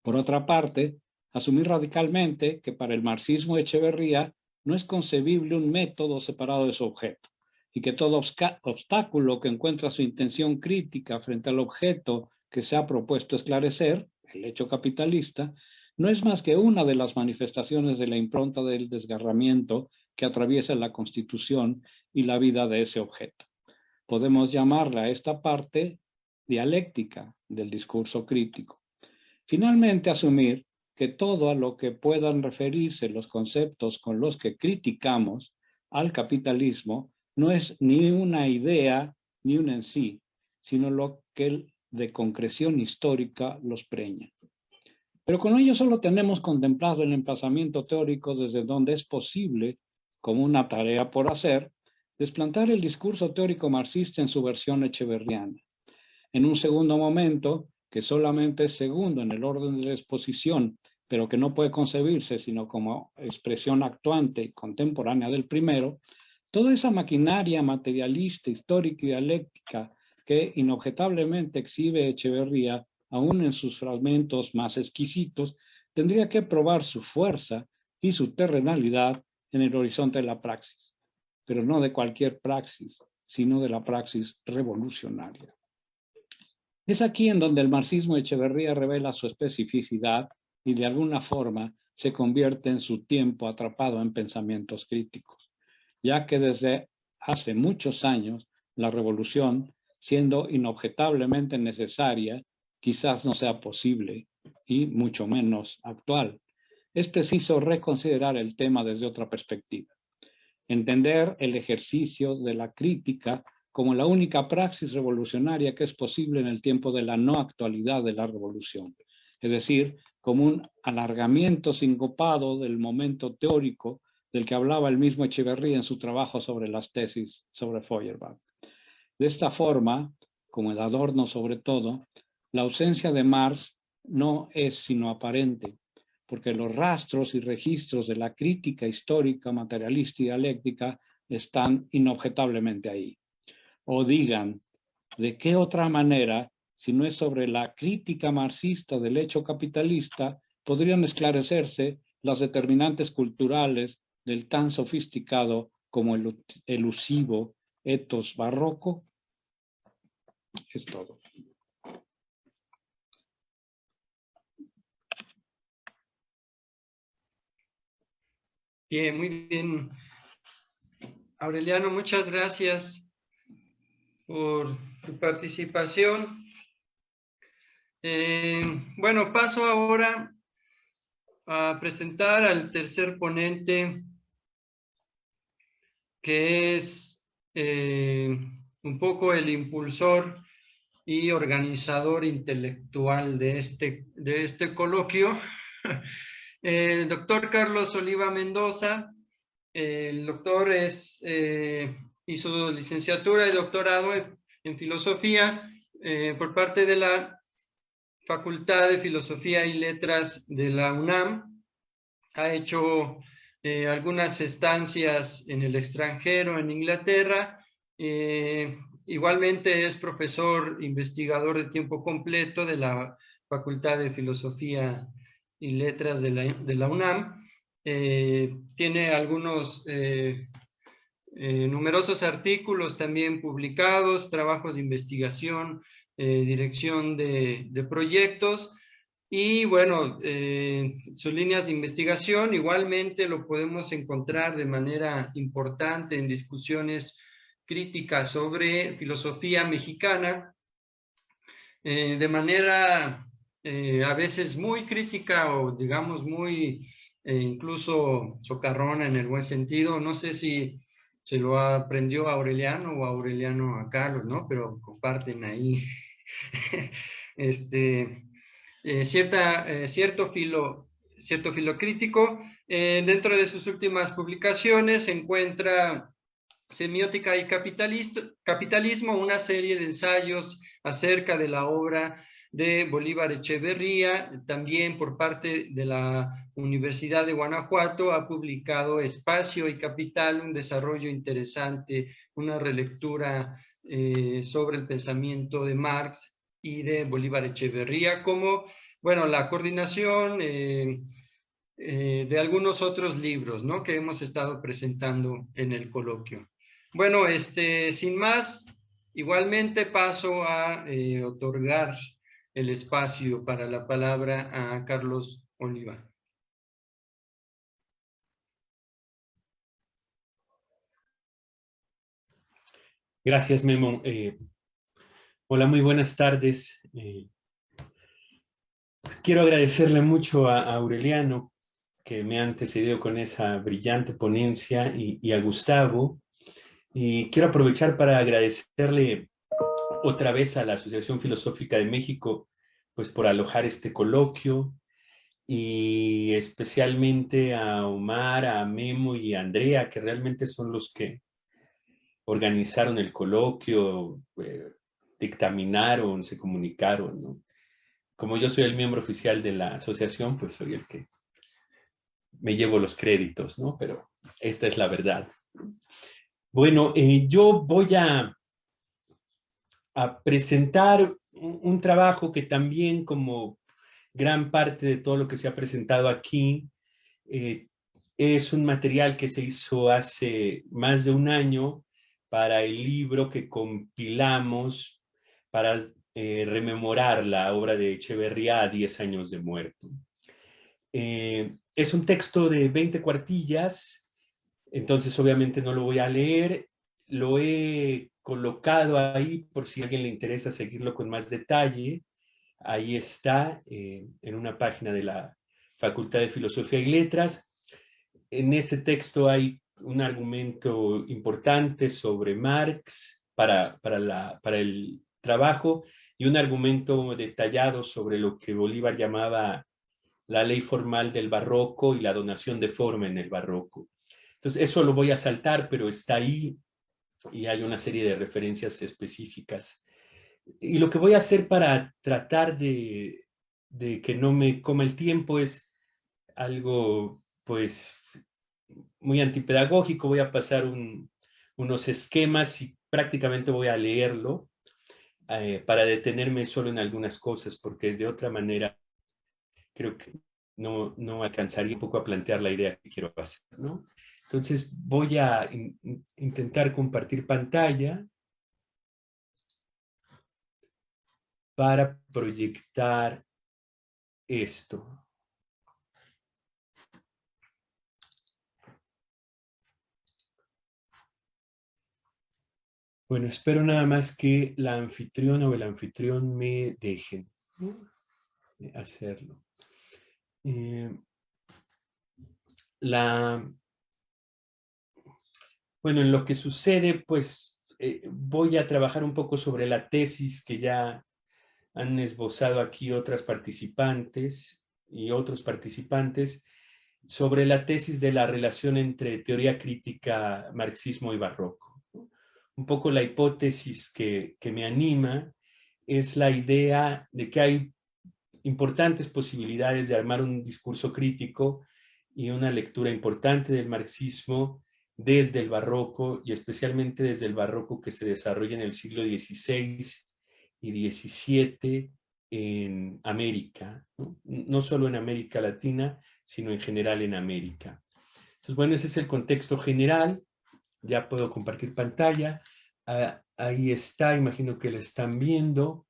Por otra parte, asumir radicalmente que para el marxismo de Echeverría no es concebible un método separado de su objeto, y que todo obstáculo que encuentra su intención crítica frente al objeto que se ha propuesto esclarecer, el hecho capitalista, no es más que una de las manifestaciones de la impronta del desgarramiento que atraviesa la constitución y la vida de ese objeto. Podemos llamarla a esta parte dialéctica del discurso crítico. Finalmente, asumir que todo a lo que puedan referirse los conceptos con los que criticamos al capitalismo no es ni una idea ni un en sí, sino lo que de concreción histórica los preña. Pero con ello solo tenemos contemplado el emplazamiento teórico desde donde es posible, como una tarea por hacer, desplantar el discurso teórico marxista en su versión echeverriana. En un segundo momento, que solamente es segundo en el orden de la exposición, pero que no puede concebirse sino como expresión actuante y contemporánea del primero, toda esa maquinaria materialista, histórica y dialéctica que inobjetablemente exhibe Echeverría, aún en sus fragmentos más exquisitos, tendría que probar su fuerza y su terrenalidad en el horizonte de la praxis, pero no de cualquier praxis, sino de la praxis revolucionaria. Es aquí en donde el marxismo de Echeverría revela su especificidad y de alguna forma se convierte en su tiempo atrapado en pensamientos críticos, ya que desde hace muchos años la revolución, siendo inobjetablemente necesaria, quizás no sea posible y mucho menos actual. Es preciso reconsiderar el tema desde otra perspectiva. Entender el ejercicio de la crítica como la única praxis revolucionaria que es posible en el tiempo de la no actualidad de la revolución, es decir, como un alargamiento sincopado del momento teórico del que hablaba el mismo Echeverría en su trabajo sobre las tesis sobre Feuerbach. De esta forma, como el adorno sobre todo, la ausencia de Marx no es sino aparente, porque los rastros y registros de la crítica histórica, materialista y dialéctica están inobjetablemente ahí. O digan, ¿de qué otra manera, si no es sobre la crítica marxista del hecho capitalista, podrían esclarecerse las determinantes culturales del tan sofisticado como el elusivo ethos barroco? Es todo. Bien, muy bien. Aureliano, muchas gracias por tu participación. Bueno, paso ahora a presentar al tercer ponente, que es un poco el impulsor y organizador intelectual de este coloquio, el doctor Carlos Oliva Mendoza. El doctor hizo licenciatura y doctorado en filosofía por parte de la Facultad de Filosofía y Letras de la UNAM. Ha hecho algunas estancias en el extranjero, en Inglaterra. Igualmente es profesor investigador de tiempo completo de la Facultad de Filosofía y Letras de la UNAM. Tiene algunos numerosos artículos también publicados, trabajos de investigación, dirección de proyectos. Y bueno, sus líneas de investigación igualmente lo podemos encontrar de manera importante en discusiones críticas sobre filosofía mexicana, de manera a veces muy crítica o digamos muy incluso socarrona en el buen sentido. No sé si se lo aprendió a Aureliano o a Aureliano a Carlos, ¿no? Pero comparten ahí cierto filo crítico. Dentro de sus últimas publicaciones se encuentra Semiótica y Capitalismo, una serie de ensayos acerca de la obra de Bolívar Echeverría. También por parte de la Universidad de Guanajuato ha publicado Espacio y Capital, un desarrollo interesante, una relectura sobre el pensamiento de Marx y de Bolívar Echeverría, como, bueno, la coordinación de algunos otros libros, ¿no?, que hemos estado presentando en el coloquio. Bueno, sin más, igualmente paso a otorgar el espacio para la palabra a Carlos Oliva. Gracias, Memo. Hola, muy buenas tardes. Quiero agradecerle mucho a Aureliano, que me ha antecedido con esa brillante ponencia, y a Gustavo. Y quiero aprovechar para agradecerle otra vez a la Asociación Filosófica de México, pues por alojar este coloquio, y especialmente a Omar, a Memo y a Andrea, que realmente son los que organizaron el coloquio, dictaminaron, se comunicaron, ¿no? Como yo soy el miembro oficial de la asociación, pues soy el que me llevo los créditos, ¿no? Pero esta es la verdad. Bueno, yo voy a presentar un trabajo que también, como gran parte de todo lo que se ha presentado aquí, es un material que se hizo hace más de un año para el libro que compilamos para rememorar la obra de Echeverría a 10 años de muerto. Es un texto de 20 cuartillas, entonces obviamente no lo voy a leer, lo he colocado ahí por si a alguien le interesa seguirlo con más detalle. Ahí está, en una página de la Facultad de Filosofía y Letras. En ese texto hay un argumento importante sobre Marx para el trabajo y un argumento detallado sobre lo que Bolívar llamaba la ley formal del barroco y la donación de forma en el barroco. Entonces, eso lo voy a saltar, pero está ahí y hay una serie de referencias específicas. Y lo que voy a hacer para tratar de que no me coma el tiempo es algo, pues, muy antipedagógico. Voy a pasar unos esquemas y prácticamente voy a leerlo para detenerme solo en algunas cosas, porque de otra manera creo que no alcanzaría un poco a plantear la idea que quiero hacer, ¿no? Entonces voy a intentar compartir pantalla para proyectar esto. Bueno, espero nada más que la anfitriona o el anfitrión me dejen, ¿no?, hacerlo. Bueno, en lo que sucede, pues voy a trabajar un poco sobre la tesis que ya han esbozado aquí otras participantes y otros participantes sobre la tesis de la relación entre teoría crítica, marxismo y barroco. Un poco la hipótesis que me anima es la idea de que hay importantes posibilidades de armar un discurso crítico y una lectura importante del marxismo desde el barroco y especialmente desde el barroco que se desarrolla en el siglo XVI y XVII en América, ¿no? No solo en América Latina, sino en general en América. Entonces, bueno, ese es el contexto general. Ya puedo compartir pantalla. Ahí está, imagino que la están viendo.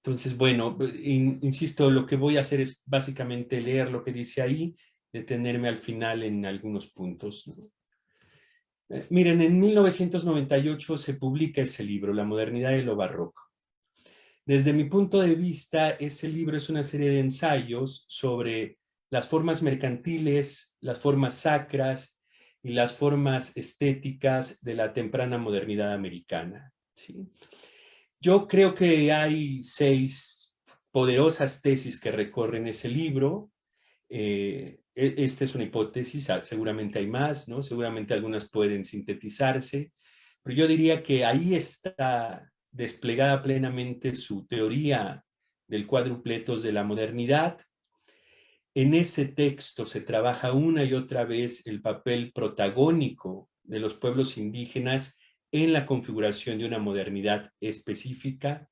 Entonces, bueno, insisto, lo que voy a hacer es básicamente leer lo que dice ahí, detenerme al final en algunos puntos, ¿no? Miren, en 1998 se publica ese libro, La modernidad y lo barroco. Desde mi punto de vista, ese libro es una serie de ensayos sobre las formas mercantiles, las formas sacras y las formas estéticas de la temprana modernidad americana, ¿sí? Yo creo que hay 6 poderosas tesis que recorren ese libro. Esta es una hipótesis, seguramente hay más, ¿no? Seguramente algunas pueden sintetizarse, pero yo diría que ahí está desplegada plenamente su teoría del cuádrupletos de la modernidad. En ese texto se trabaja una y otra vez el papel protagónico de los pueblos indígenas en la configuración de una modernidad específica.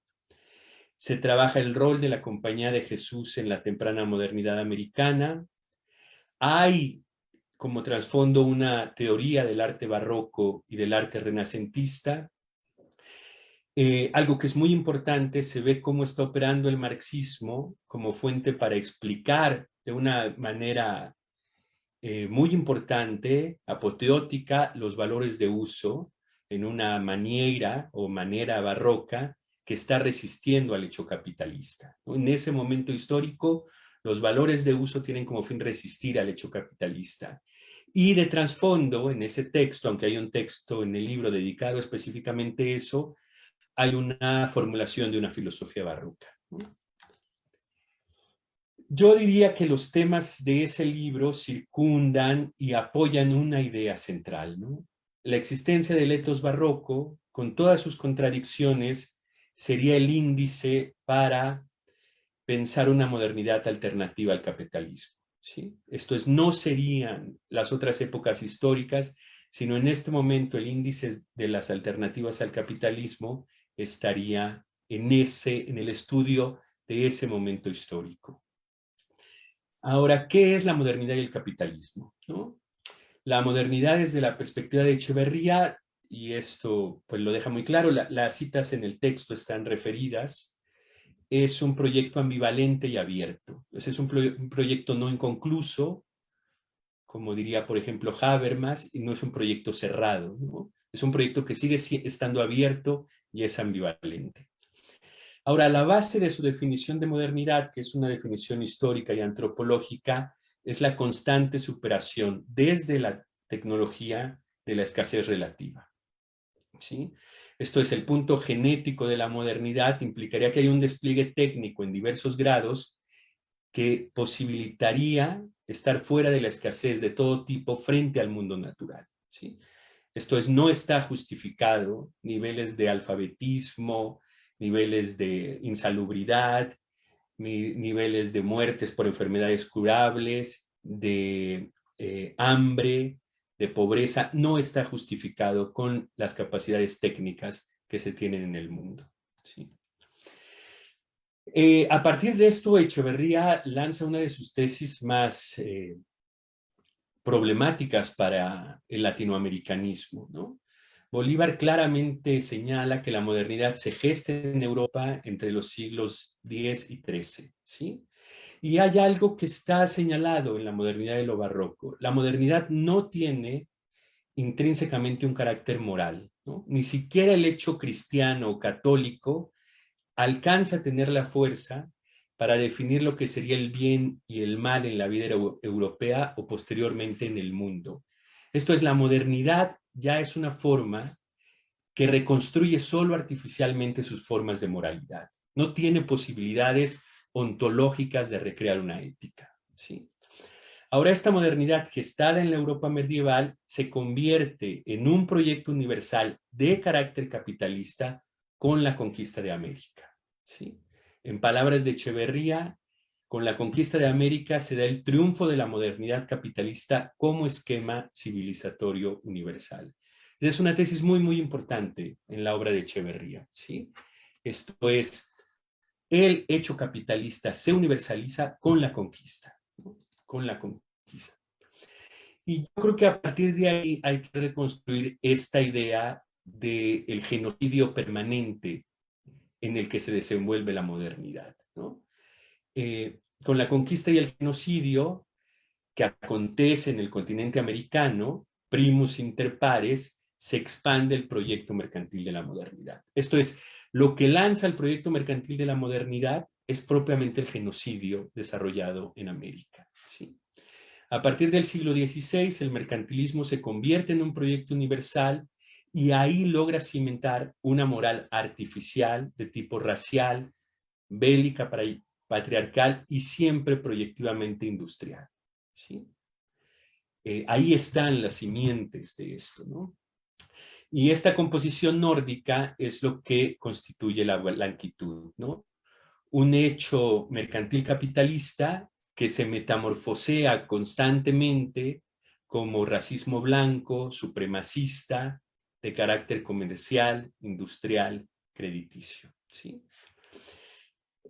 Se trabaja el rol de la Compañía de Jesús en la temprana modernidad americana. Hay como trasfondo una teoría del arte barroco y del arte renacentista. Algo que es muy importante, se ve cómo está operando el marxismo como fuente para explicar de una manera muy importante, apoteótica, los valores de uso en una maniera o manera barroca que está resistiendo al hecho capitalista, ¿no? En ese momento histórico, los valores de uso tienen como fin resistir al hecho capitalista. Y de trasfondo, en ese texto, aunque hay un texto en el libro dedicado específicamente a eso, hay una formulación de una filosofía barroca, ¿no? Yo diría que los temas de ese libro circundan y apoyan una idea central, ¿no? la existencia del etos barroco, con todas sus contradicciones, sería el índice para pensar una modernidad alternativa al capitalismo, ¿sí? Esto es, no serían las otras épocas históricas, sino en este momento el índice de las alternativas al capitalismo estaría en el estudio de ese momento histórico. Ahora, ¿qué es la modernidad y el capitalismo? ¿No? La modernidad desde la perspectiva de Echeverría, y esto pues lo deja muy claro, las citas en el texto están referidas, es un proyecto ambivalente y abierto. Entonces es un proyecto no inconcluso, como diría por ejemplo Habermas, y no es un proyecto cerrado, ¿no? Es un proyecto que sigue estando abierto y es ambivalente. Ahora, la base de su definición de modernidad, que es una definición histórica y antropológica, es la constante superación desde la tecnología de la escasez relativa, ¿sí? Esto es el punto genético de la modernidad, implicaría que hay un despliegue técnico en diversos grados que posibilitaría estar fuera de la escasez de todo tipo frente al mundo natural, ¿sí? Esto es, no está justificado niveles de alfabetismo, niveles de insalubridad, niveles de muertes por enfermedades curables, de hambre, de pobreza, no está justificado con las capacidades técnicas que se tienen en el mundo, ¿sí? A partir de esto, Echeverría lanza una de sus tesis más problemáticas para el latinoamericanismo, ¿no? Bolívar claramente señala que la modernidad se gesta en Europa entre los siglos X y XIII, ¿sí? Y hay algo que está señalado en la modernidad de lo barroco. La modernidad no tiene intrínsecamente un carácter moral, ¿no? Ni siquiera el hecho cristiano o católico alcanza a tener la fuerza para definir lo que sería el bien y el mal en la vida europea o posteriormente en el mundo. Esto es, la modernidad ya es una forma que reconstruye solo artificialmente sus formas de moralidad. No tiene posibilidades ontológicas de recrear una ética, ¿sí? Ahora, esta modernidad gestada en la Europa medieval se convierte en un proyecto universal de carácter capitalista con la conquista de América, ¿sí? En palabras de Echeverría, con la conquista de América se da el triunfo de la modernidad capitalista como esquema civilizatorio universal. Es una tesis muy, muy importante en la obra de Echeverría, ¿sí? Esto es, el hecho capitalista se universaliza con la conquista, ¿no? Con la conquista. Y yo creo que a partir de ahí hay que reconstruir esta idea del genocidio permanente en el que se desenvuelve la modernidad, ¿no? Con la conquista y el genocidio que acontece en el continente americano, primus inter pares, se expande el proyecto mercantil de la modernidad. Esto es, lo que lanza el proyecto mercantil de la modernidad es propiamente el genocidio desarrollado en América, ¿sí? A partir del siglo XVI, el mercantilismo se convierte en un proyecto universal y ahí logra cimentar una moral artificial de tipo racial, bélica, patriarcal y siempre proyectivamente industrial, ¿sí? Ahí están las simientes de esto, ¿no? Y esta composición nórdica es lo que constituye la blanquitud, ¿no? Un hecho mercantil capitalista que se metamorfosea constantemente como racismo blanco, supremacista, de carácter comercial, industrial, crediticio, ¿sí?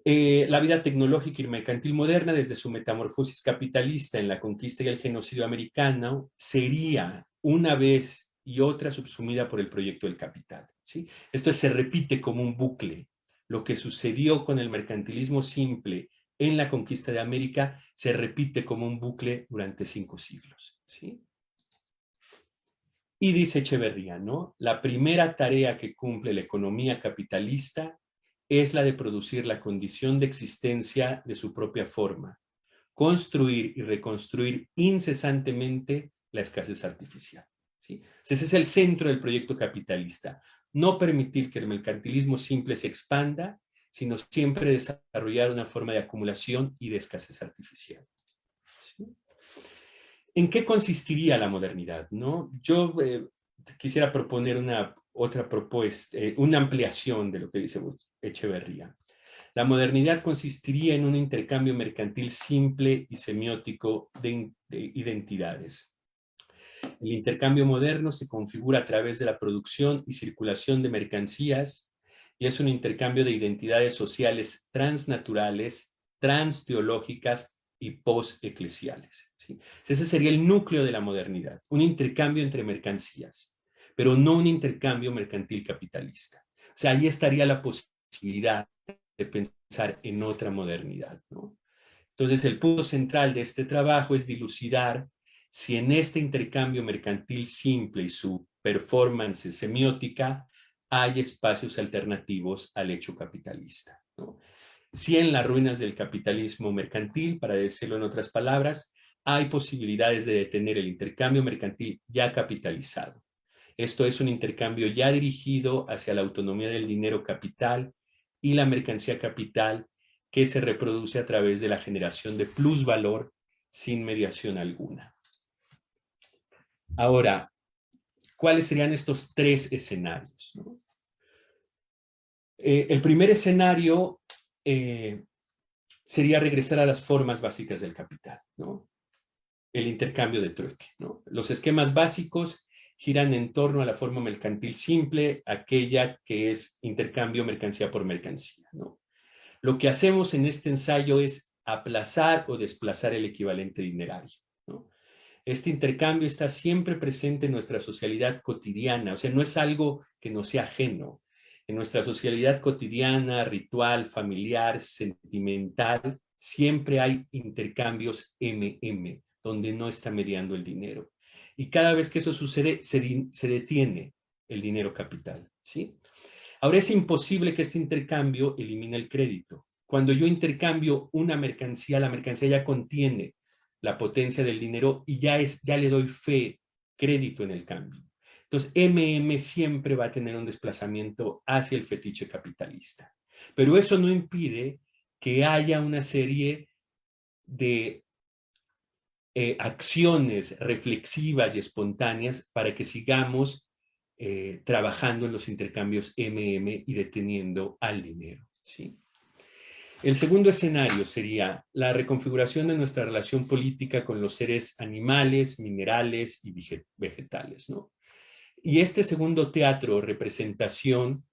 La vida tecnológica y mercantil moderna, desde su metamorfosis capitalista en la conquista y el genocidio americano, sería una vez y otra subsumida por el proyecto del capital, ¿sí? Esto se repite como un bucle. Lo que sucedió con el mercantilismo simple en la conquista de América se repite como un bucle durante 5 siglos, ¿sí? Y dice Echeverría, ¿no? La primera tarea que cumple la economía capitalista es la de producir la condición de existencia de su propia forma, construir y reconstruir incesantemente la escasez artificial, ¿sí? Ese es el centro del proyecto capitalista. No permitir que el mercantilismo simple se expanda, sino siempre desarrollar una forma de acumulación y de escasez artificial, ¿sí? ¿En qué consistiría la modernidad, no? Yo quisiera proponer otra propuesta, una ampliación de lo que dice Echeverría. La modernidad consistiría en un intercambio mercantil simple y semiótico de identidades. El intercambio moderno se configura a través de la producción y circulación de mercancías y es un intercambio de identidades sociales transnaturales, transteológicas y post-eclesiales, ¿sí? Ese sería el núcleo de la modernidad, un intercambio entre mercancías, pero no un intercambio mercantil capitalista. O sea, ahí estaría la posibilidad de pensar en otra modernidad, ¿no? Entonces, el punto central de este trabajo es dilucidar si en este intercambio mercantil simple y su performance semiótica hay espacios alternativos al hecho capitalista, ¿no? Si en las ruinas del capitalismo mercantil, para decirlo en otras palabras, hay posibilidades de detener el intercambio mercantil ya capitalizado. Esto es un intercambio ya dirigido hacia la autonomía del dinero capital y la mercancía capital que se reproduce a través de la generación de plusvalor sin mediación alguna. Ahora, ¿cuáles serían estos tres escenarios, ¿no? El primer escenario sería regresar a las formas básicas del capital, ¿no? El intercambio de trueque, ¿no? Los esquemas básicos giran en torno a la forma mercantil simple, aquella que es intercambio mercancía por mercancía, ¿no? Lo que hacemos en este ensayo es aplazar o desplazar el equivalente dinerario, ¿no? Este intercambio está siempre presente en nuestra socialidad cotidiana, o sea, no es algo que nos sea ajeno. En nuestra socialidad cotidiana, ritual, familiar, sentimental, siempre hay intercambios MM, donde no está mediando el dinero. Y cada vez que eso sucede, se detiene el dinero capital, ¿sí? Ahora es imposible que este intercambio elimine el crédito. Cuando yo intercambio una mercancía, la mercancía ya contiene la potencia del dinero y ya le doy fe, crédito en el cambio. Entonces, MM siempre va a tener un desplazamiento hacia el fetiche capitalista. Pero eso no impide que haya una serie de acciones reflexivas y espontáneas para que sigamos trabajando en los intercambios MM y deteniendo al dinero, ¿sí? El segundo escenario sería la reconfiguración de nuestra relación política con los seres animales, minerales y vegetales, ¿no? Y este segundo teatro, representación,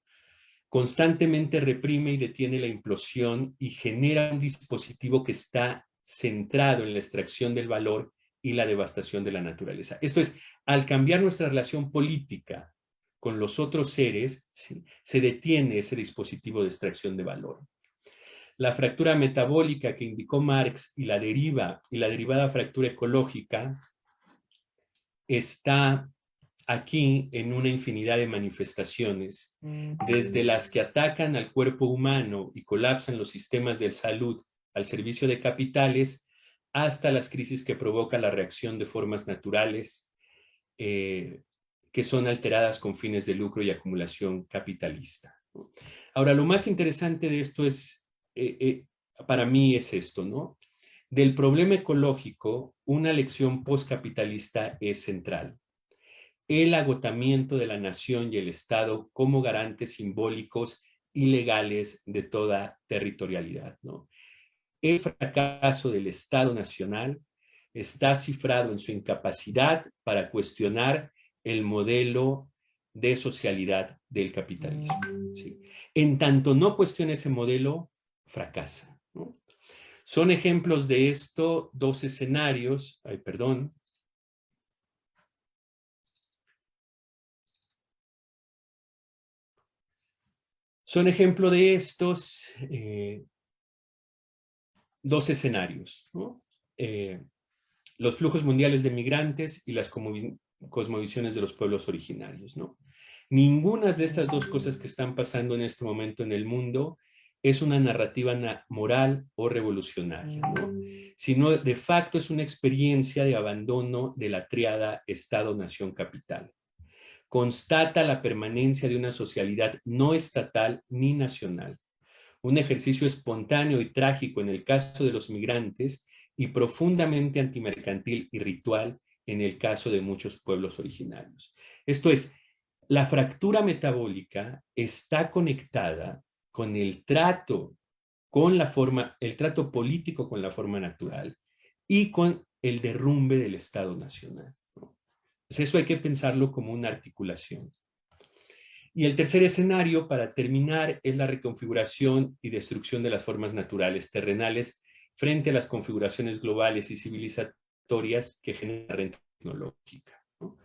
constantemente reprime y detiene la implosión y genera un dispositivo que está centrado en la extracción del valor y la devastación de la naturaleza. Esto es, al cambiar nuestra relación política con los otros seres, ¿sí?, se detiene ese dispositivo de extracción de valor. La fractura metabólica que indicó Marx y la derivada fractura ecológica está aquí en una infinidad de manifestaciones, desde las que atacan al cuerpo humano y colapsan los sistemas de salud al servicio de capitales, hasta las crisis que provoca la reacción de formas naturales que son alteradas con fines de lucro y acumulación capitalista. Ahora, lo más interesante de esto es, para mí es esto, ¿no? Del problema ecológico, una lección postcapitalista es central. El agotamiento de la nación y el Estado como garantes simbólicos y legales de toda territorialidad, ¿no? El fracaso del Estado nacional está cifrado en su incapacidad para cuestionar el modelo de socialidad del capitalismo, ¿sí? En tanto no cuestione ese modelo, fracasa, ¿no? Son ejemplos de esto dos escenarios, Son ejemplo de estos dos escenarios, ¿no? Los flujos mundiales de migrantes y las cosmovisiones de los pueblos originarios, ¿no? Ninguna de estas dos cosas que están pasando en este momento en el mundo es una narrativa moral o revolucionaria, ¿no? Sino de facto es una experiencia de abandono de la tríada Estado-Nación-Capital. Constata la permanencia de una socialidad no estatal ni nacional, un ejercicio espontáneo y trágico en el caso de los migrantes y profundamente antimercantil y ritual en el caso de muchos pueblos originarios. Esto es, la fractura metabólica está conectada con el trato el trato político con la forma natural y con el derrumbe del Estado Nacional, ¿no? Entonces eso hay que pensarlo como una articulación. Y el tercer escenario, para terminar, es la reconfiguración y destrucción de las formas naturales terrenales frente a las configuraciones globales y civilizatorias que generan la renta tecnológica, ¿no?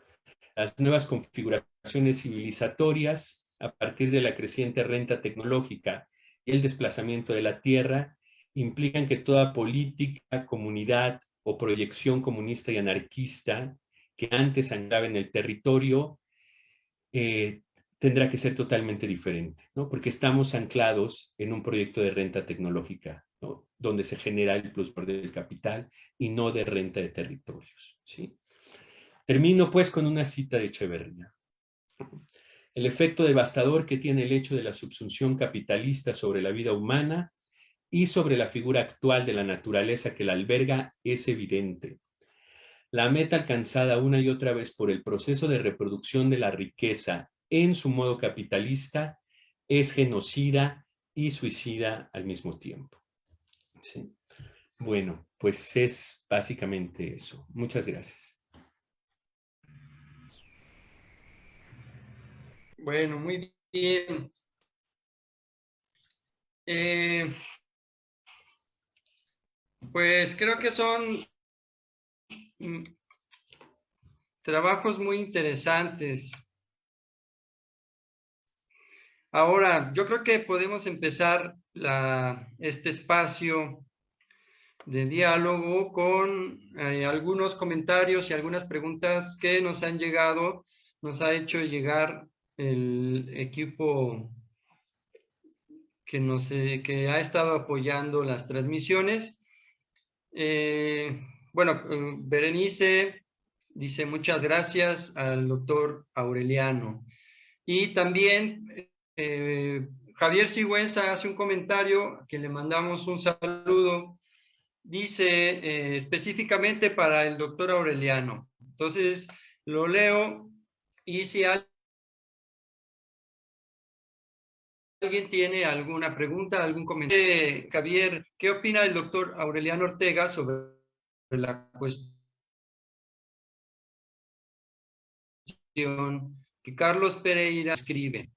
Las nuevas configuraciones civilizatorias, a partir de la creciente renta tecnológica y el desplazamiento de la tierra, implican que toda política, comunidad o proyección comunista y anarquista que antes anclaba en el territorio tendrá que ser totalmente diferente, ¿no? Porque estamos anclados en un proyecto de renta tecnológica, ¿no? Donde se genera el plusvalor del capital y no de renta de territorios, ¿sí? Termino pues con una cita de Echeverría. El efecto devastador que tiene el hecho de la subsunción capitalista sobre la vida humana y sobre la figura actual de la naturaleza que la alberga es evidente. La meta alcanzada una y otra vez por el proceso de reproducción de la riqueza en su modo capitalista es genocida y suicida al mismo tiempo. ¿Sí? Bueno, pues es básicamente eso. Muchas gracias. Bueno, muy bien. Pues creo que son trabajos muy interesantes. Ahora, yo creo que podemos empezar este espacio de diálogo con algunos comentarios y algunas preguntas que nos han llegado, nos ha hecho llegar el equipo que ha estado apoyando las transmisiones. Bueno, Berenice dice muchas gracias al doctor Aureliano. Y también Javier Sigüenza hace un comentario que le mandamos un saludo. Dice específicamente para el doctor Aureliano. Entonces lo leo y si alguien tiene alguna pregunta, algún comentario. Javier, ¿qué opina el doctor Aureliano Ortega sobre la cuestión que Carlos Pereira escribe?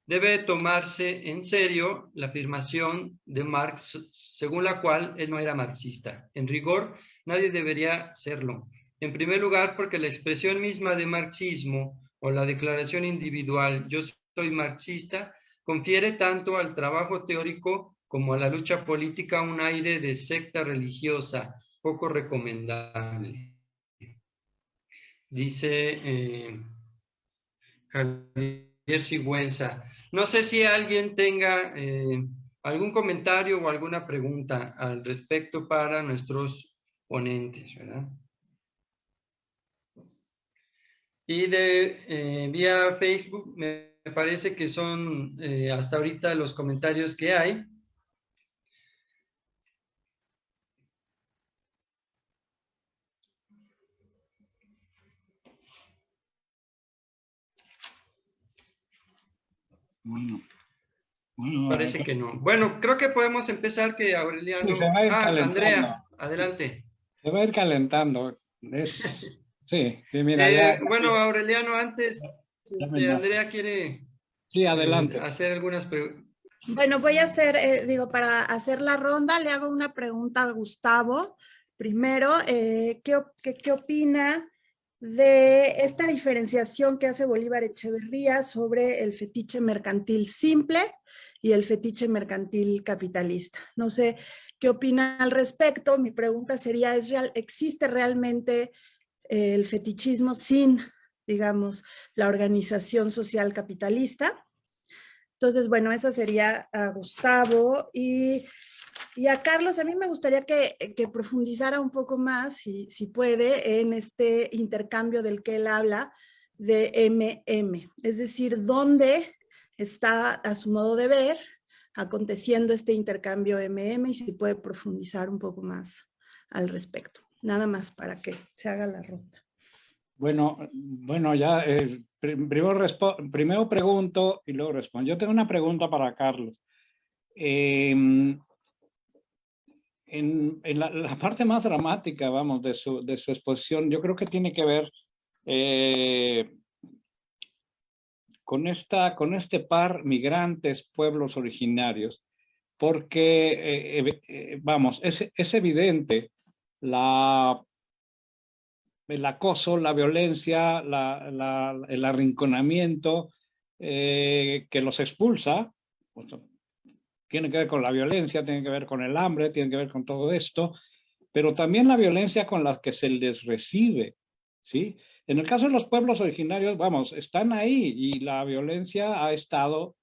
Debe tomarse en serio la afirmación de Marx, según la cual él no era marxista. En rigor, nadie debería serlo. En primer lugar, porque la expresión misma de marxismo o la declaración individual "yo soy marxista" confiere tanto al trabajo teórico como a la lucha política un aire de secta religiosa poco recomendable. Dice Javier Sigüenza. No sé si alguien tenga algún comentario o alguna pregunta al respecto para nuestros ponentes, ¿verdad? Y vía Facebook me parece que son hasta ahorita los comentarios que hay. Bueno, Parece que no. Bueno, creo que podemos empezar que Aureliano... Sí, se va a ir calentando. Andrea, adelante. Se va a ir calentando. Sí, mira, ya. Bueno, Aureliano, antes, Andrea quiere Sí, adelante. hacer algunas preguntas. Bueno, voy a hacer, para hacer la ronda, le hago una pregunta a Gustavo. Primero, ¿qué opina de esta diferenciación que hace Bolívar Echeverría sobre el fetiche mercantil simple y el fetiche mercantil capitalista? No sé qué opina al respecto. Mi pregunta sería, ¿existe realmente el fetichismo sin, digamos, la organización social capitalista? Entonces, bueno, esa sería a Gustavo y a Carlos. A mí me gustaría que profundizara un poco más, si puede, en este intercambio del que él habla de MM. Es decir, ¿dónde está, a su modo de ver, aconteciendo este intercambio MM? Y si puede profundizar un poco más al respecto. Nada más para que se haga la ronda. Bueno, ya primero pregunto y luego respondo. Yo tengo una pregunta para Carlos. En la parte más dramática, vamos, de su exposición, yo creo que tiene que ver con este par migrantes, pueblos originarios, porque, vamos, es evidente el acoso, la violencia, el arrinconamiento que los expulsa. Pues, tiene que ver con la violencia, tiene que ver con el hambre, tiene que ver con todo esto, pero también la violencia con la que se les recibe, ¿sí? En el caso de los pueblos originarios, vamos, están ahí y la violencia ha estado,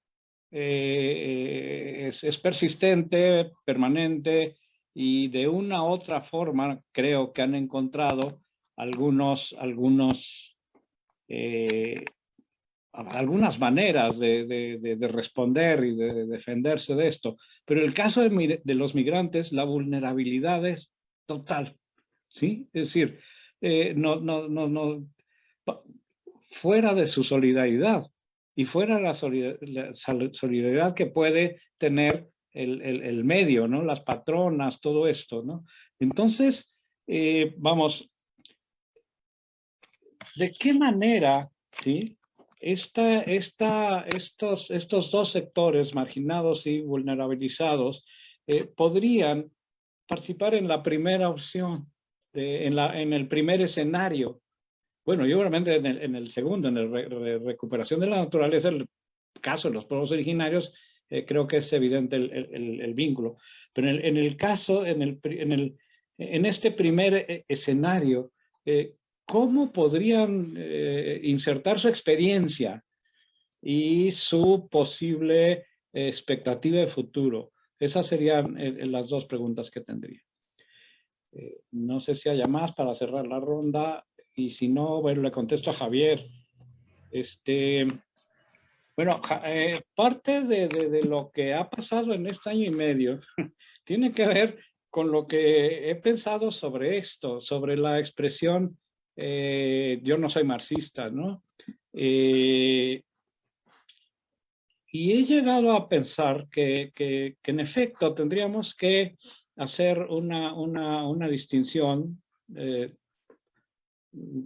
es persistente, permanente, y de una u otra forma creo que han encontrado algunas maneras de responder y de defenderse de esto. Pero en el caso de los migrantes, la vulnerabilidad es total, ¿sí? Es decir, fuera de su solidaridad y fuera de la solidaridad que puede tener el medio, ¿no? Las patronas, todo esto, ¿no? Entonces, vamos, ¿de qué manera, sí? Estos dos sectores, marginados y vulnerabilizados, podrían participar en la primera opción, en el primer escenario? Bueno, y obviamente en el segundo, en la recuperación de la naturaleza, el caso de los pueblos originarios, creo que es evidente el vínculo. Pero en el caso, en este primer escenario, ¿cómo podrían insertar su experiencia y su posible expectativa de futuro? Esas serían las dos preguntas que tendría. No sé si haya más para cerrar la ronda, y si no, bueno, le contesto a Javier. Bueno, parte de lo que ha pasado en este año y medio tiene que ver con lo que he pensado sobre esto, sobre la expresión yo no soy marxista, ¿no? Y he llegado a pensar que en efecto tendríamos que hacer una distinción,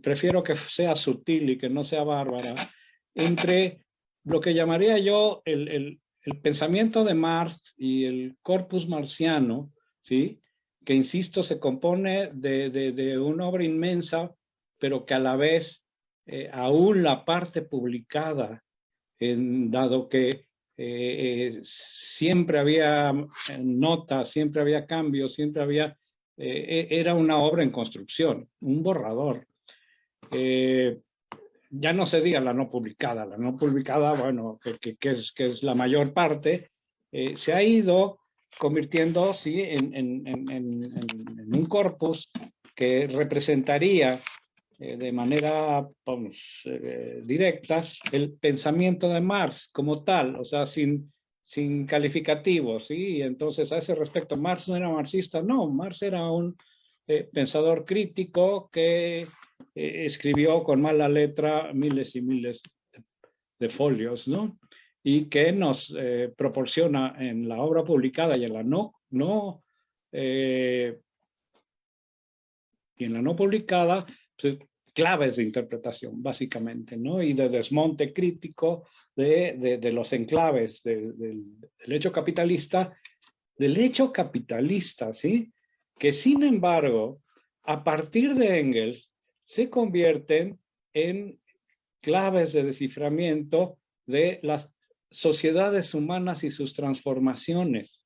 prefiero que sea sutil y que no sea bárbara, entre lo que llamaría yo el pensamiento de Marx y el corpus marxiano, ¿sí? Que, insisto, se compone de una obra inmensa, pero que a la vez, aún la parte publicada, dado que siempre había notas, siempre había cambios, siempre había, era una obra en construcción, un borrador. Ya no se diga la no publicada, bueno, que es la mayor parte, se ha ido convirtiendo, sí, en un corpus que representaría de manera, vamos, directa el pensamiento de Marx como tal, o sea, sin calificativos, ¿sí? Entonces, a ese respecto, Marx no era marxista, no, Marx era un pensador crítico que escribió con mala letra miles y miles de folios, ¿no? Y que nos proporciona en la obra publicada y en la no publicada, pues, claves de interpretación, básicamente, ¿no? Y de desmonte crítico de los enclaves del hecho capitalista, ¿sí? Que sin embargo, a partir de Engels, se convierten en claves de desciframiento de las sociedades humanas y sus transformaciones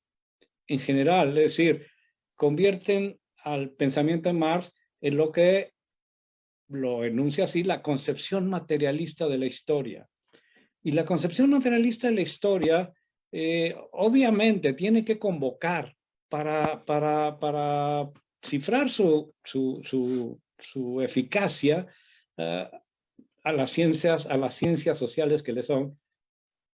en general. Es decir, convierten al pensamiento de Marx en lo que lo enuncia así, la concepción materialista de la historia. Y la concepción materialista de la historia, obviamente, tiene que convocar para cifrar su eficacia a las ciencias sociales que le son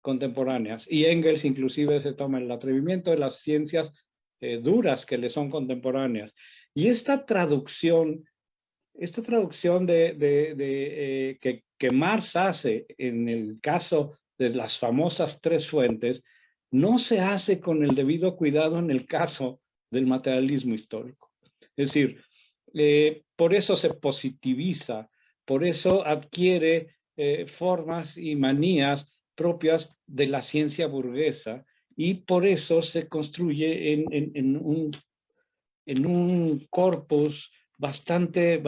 contemporáneas. Y Engels inclusive se toma el atrevimiento de las ciencias duras que le son contemporáneas. Y esta traducción esta traducción que Marx hace en el caso de las famosas tres fuentes, no se hace con el debido cuidado en el caso del materialismo histórico. Es decir, por eso se positiviza, por eso adquiere formas y manías propias de la ciencia burguesa, y por eso se construye en un corpus bastante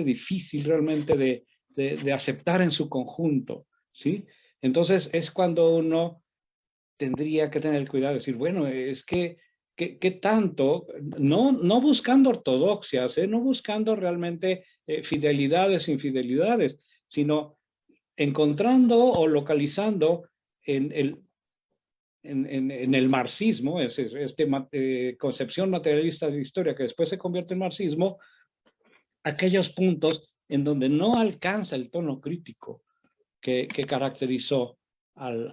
difícil realmente de aceptar en su conjunto, ¿sí? Entonces es cuando uno tendría que tener el cuidado de decir, bueno, es que ¿qué tanto? No buscando ortodoxias, no buscando realmente fidelidades, infidelidades, sino encontrando o localizando en el marxismo, concepción materialista de la historia que después se convierte en marxismo, aquellos puntos en donde no alcanza el tono crítico que caracterizó al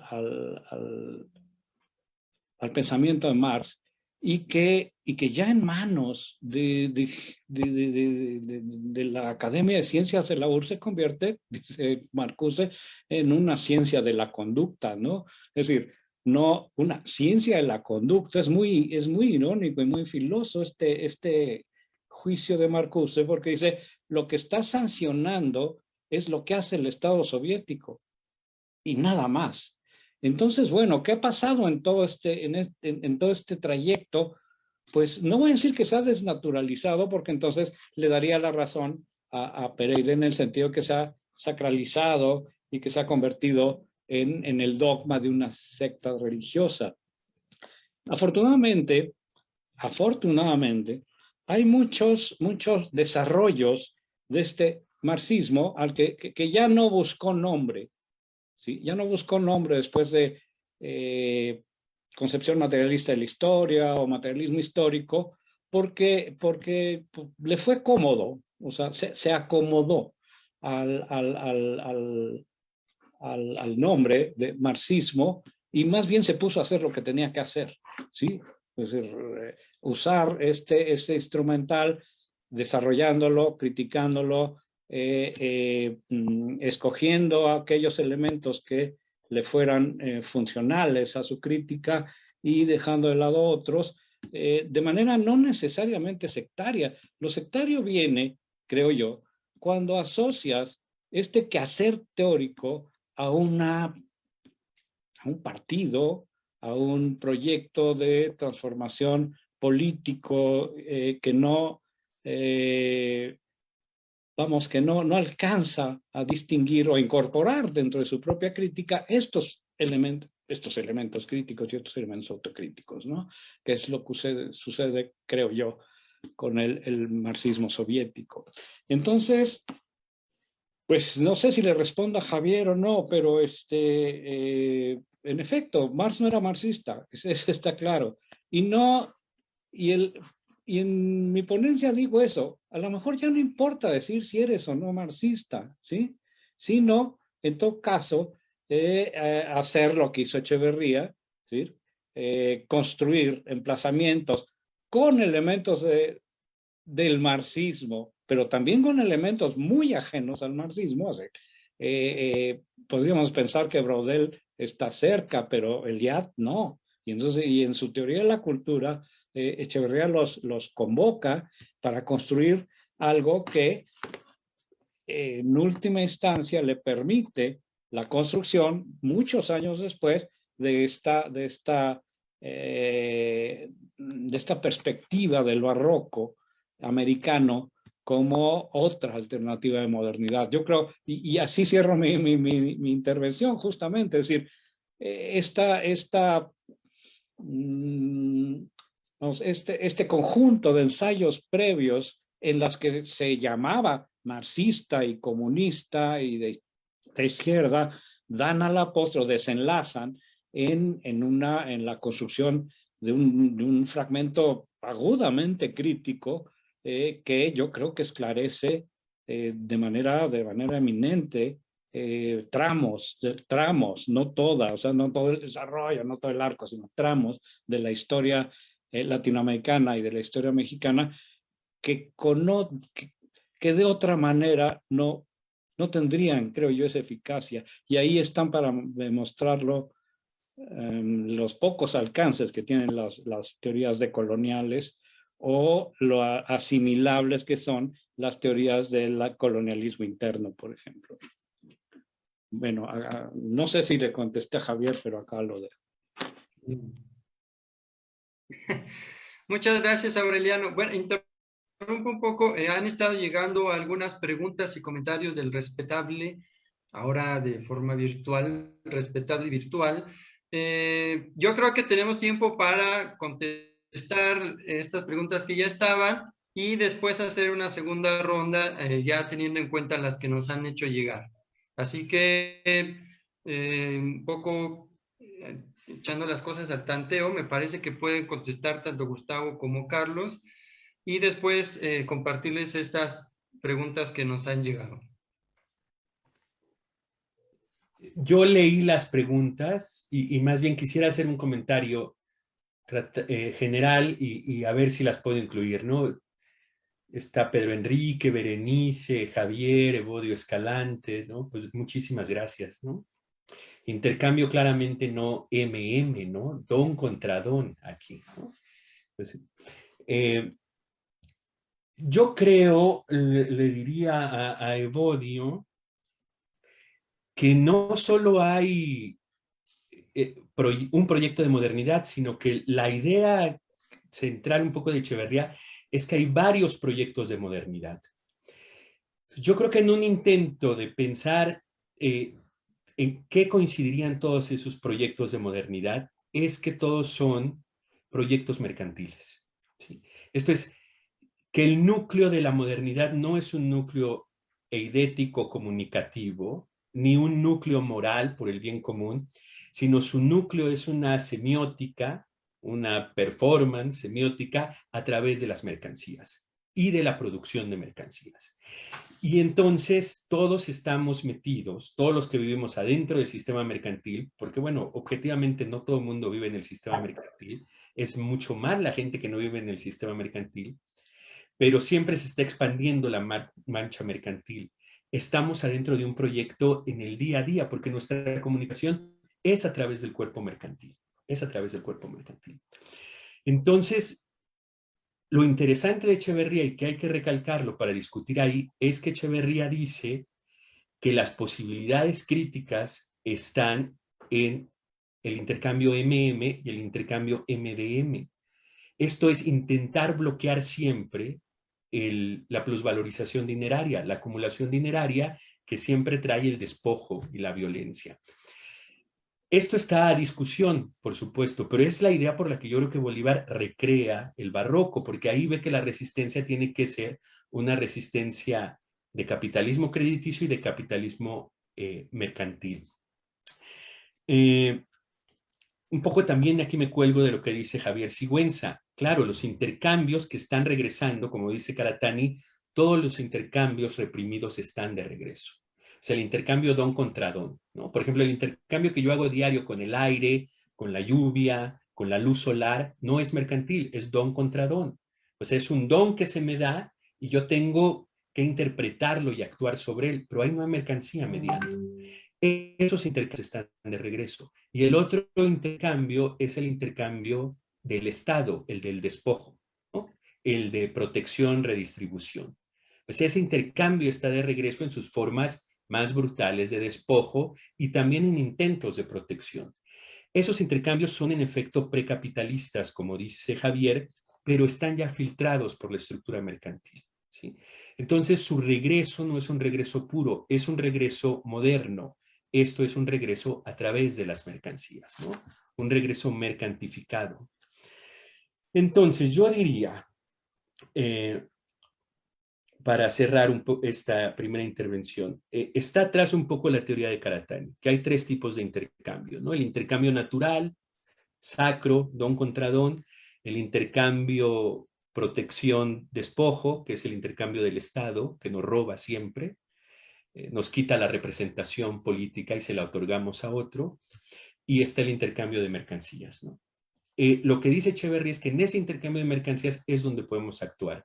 pensamiento de Marx, y que ya en manos de la Academia de Ciencias de la URSS se convierte, dice Marcuse, en una ciencia de la conducta, ¿no? Es decir, no una ciencia de la conducta. Es muy irónico y muy filoso este juicio de Marcuse, porque dice, lo que está sancionando es lo que hace el Estado soviético y nada más. Entonces, bueno, ¿qué ha pasado en todo este trayecto? Pues no voy a decir que se ha desnaturalizado, porque entonces le daría la razón a Pereira en el sentido que se ha sacralizado y que se ha convertido en el dogma de una secta religiosa. Afortunadamente, hay muchos desarrollos de este marxismo al que ya no buscó nombre. ¿Sí? Ya no buscó nombre después de concepción materialista de la historia o materialismo histórico, porque le fue cómodo, o sea, se acomodó al nombre de marxismo, y más bien se puso a hacer lo que tenía que hacer, ¿sí? Es decir, usar este instrumental, desarrollándolo, criticándolo, escogiendo aquellos elementos que le fueran funcionales a su crítica y dejando de lado otros, de manera no necesariamente sectaria. Lo sectario viene, creo yo, cuando asocias este quehacer teórico a un partido, a un proyecto de transformación político que no alcanza a distinguir o incorporar dentro de su propia crítica estos elementos críticos y estos elementos autocríticos, ¿no? Que es lo que sucede, creo yo, con el marxismo soviético. Entonces, pues no sé si le responda a Javier o no, pero en efecto, Marx no era marxista, eso está claro. Y en mi ponencia digo eso, a lo mejor ya no importa decir si eres o no marxista, ¿sí? Sino, en todo caso, hacer lo que hizo Echeverría, ¿sí? Construir emplazamientos con elementos del marxismo, pero también con elementos muy ajenos al marxismo. O sea, podríamos pensar que Braudel está cerca, pero Eliade no. Y entonces, y en su teoría de la cultura, Echeverría los convoca para construir algo que en última instancia le permite la construcción, muchos años después, de esta perspectiva del barroco americano como otra alternativa de modernidad. Yo creo, y así cierro mi intervención justamente, es decir, este conjunto de ensayos previos en las que se llamaba marxista y comunista y de izquierda, dan a la postre o desenlazan en la construcción de un fragmento agudamente crítico que yo creo que esclarece de manera eminente tramos, no todas, o sea, no todo el desarrollo, no todo el arco, sino tramos de la historia latinoamericana y de la historia mexicana que que de otra manera no tendrían, creo yo, esa eficacia. Y ahí están para demostrarlo los pocos alcances que tienen las teorías decoloniales o lo asimilables que son las teorías del colonialismo interno, por ejemplo. Bueno, no sé si le contesté a Javier, pero acá lo dejo. Muchas gracias, Aureliano. Bueno, interrumpo un poco. Han estado llegando algunas preguntas y comentarios del respetable, ahora de forma virtual, respetable virtual. Yo creo que tenemos tiempo para contestar estas preguntas que ya estaban y después hacer una segunda ronda, ya teniendo en cuenta las que nos han hecho llegar. Así que un poco echando las cosas al tanteo, me parece que pueden contestar tanto Gustavo como Carlos y después compartirles estas preguntas que nos han llegado. Yo leí las preguntas y más bien quisiera hacer un comentario general y a ver si las puedo incluir, ¿no? Está Pedro Enrique, Berenice, Javier, Evodio Escalante, ¿no? Pues muchísimas gracias, ¿no? Intercambio claramente no MM, ¿no? Don contra don aquí, ¿no? Pues, yo creo, le diría a Evodio, que no solo hay un proyecto de modernidad, sino que la idea central un poco de Echeverría es que hay varios proyectos de modernidad. Yo creo que en un intento de pensar en qué coincidirían todos esos proyectos de modernidad, es que todos son proyectos mercantiles. ¿Sí? Esto es, que el núcleo de la modernidad no es un núcleo eidético comunicativo, ni un núcleo moral por el bien común, sino su núcleo es una semiótica, una performance semiótica a través de las mercancías y de la producción de mercancías. Y entonces todos estamos metidos, todos los que vivimos adentro del sistema mercantil, porque bueno, objetivamente no todo el mundo vive en el sistema mercantil, es mucho más la gente que no vive en el sistema mercantil, pero siempre se está expandiendo la mancha mercantil. Estamos adentro de un proyecto en el día a día, porque nuestra comunicación es a través del cuerpo mercantil, es a través del cuerpo mercantil. Entonces, lo interesante de Echeverría, y que hay que recalcarlo para discutir ahí, es que Echeverría dice que las posibilidades críticas están en el intercambio MM y el intercambio MDM. Esto es intentar bloquear siempre la plusvalorización dineraria, la acumulación dineraria que siempre trae el despojo y la violencia. Esto está a discusión, por supuesto, pero es la idea por la que yo creo que Bolívar recrea el barroco, porque ahí ve que la resistencia tiene que ser una resistencia de capitalismo crediticio y de capitalismo mercantil. Un poco también aquí me cuelgo de lo que dice Javier Sigüenza. Claro, los intercambios que están regresando, como dice Caratani, todos los intercambios reprimidos están de regreso. O sea, el intercambio don contra don, ¿no? Por ejemplo, el intercambio que yo hago diario con el aire, con la lluvia, con la luz solar, no es mercantil, es don contra don. O sea, es un don que se me da y yo tengo que interpretarlo y actuar sobre él, pero ahí no hay mercancía mediante. Esos intercambios están de regreso. Y el otro intercambio es el intercambio del Estado, el del despojo, ¿no? El de protección, redistribución. O sea, ese intercambio está de regreso en sus formas más brutales de despojo y también en intentos de protección. Esos intercambios son en efecto precapitalistas, como dice Javier, pero están ya filtrados por la estructura mercantil, ¿sí? Entonces, su regreso no es un regreso puro, es un regreso moderno. Esto es un regreso a través de las mercancías, ¿no? Un regreso mercantificado. Entonces, yo diría, para cerrar esta primera intervención, está atrás un poco la teoría de Caratani, que hay tres tipos de intercambio, ¿no? El intercambio natural, sacro, don contra don, el intercambio protección-despojo, que es el intercambio del Estado, que nos roba siempre, nos quita la representación política y se la otorgamos a otro, y está el intercambio de mercancías, ¿no? Lo que dice Echeverría es que en ese intercambio de mercancías es donde podemos actuar.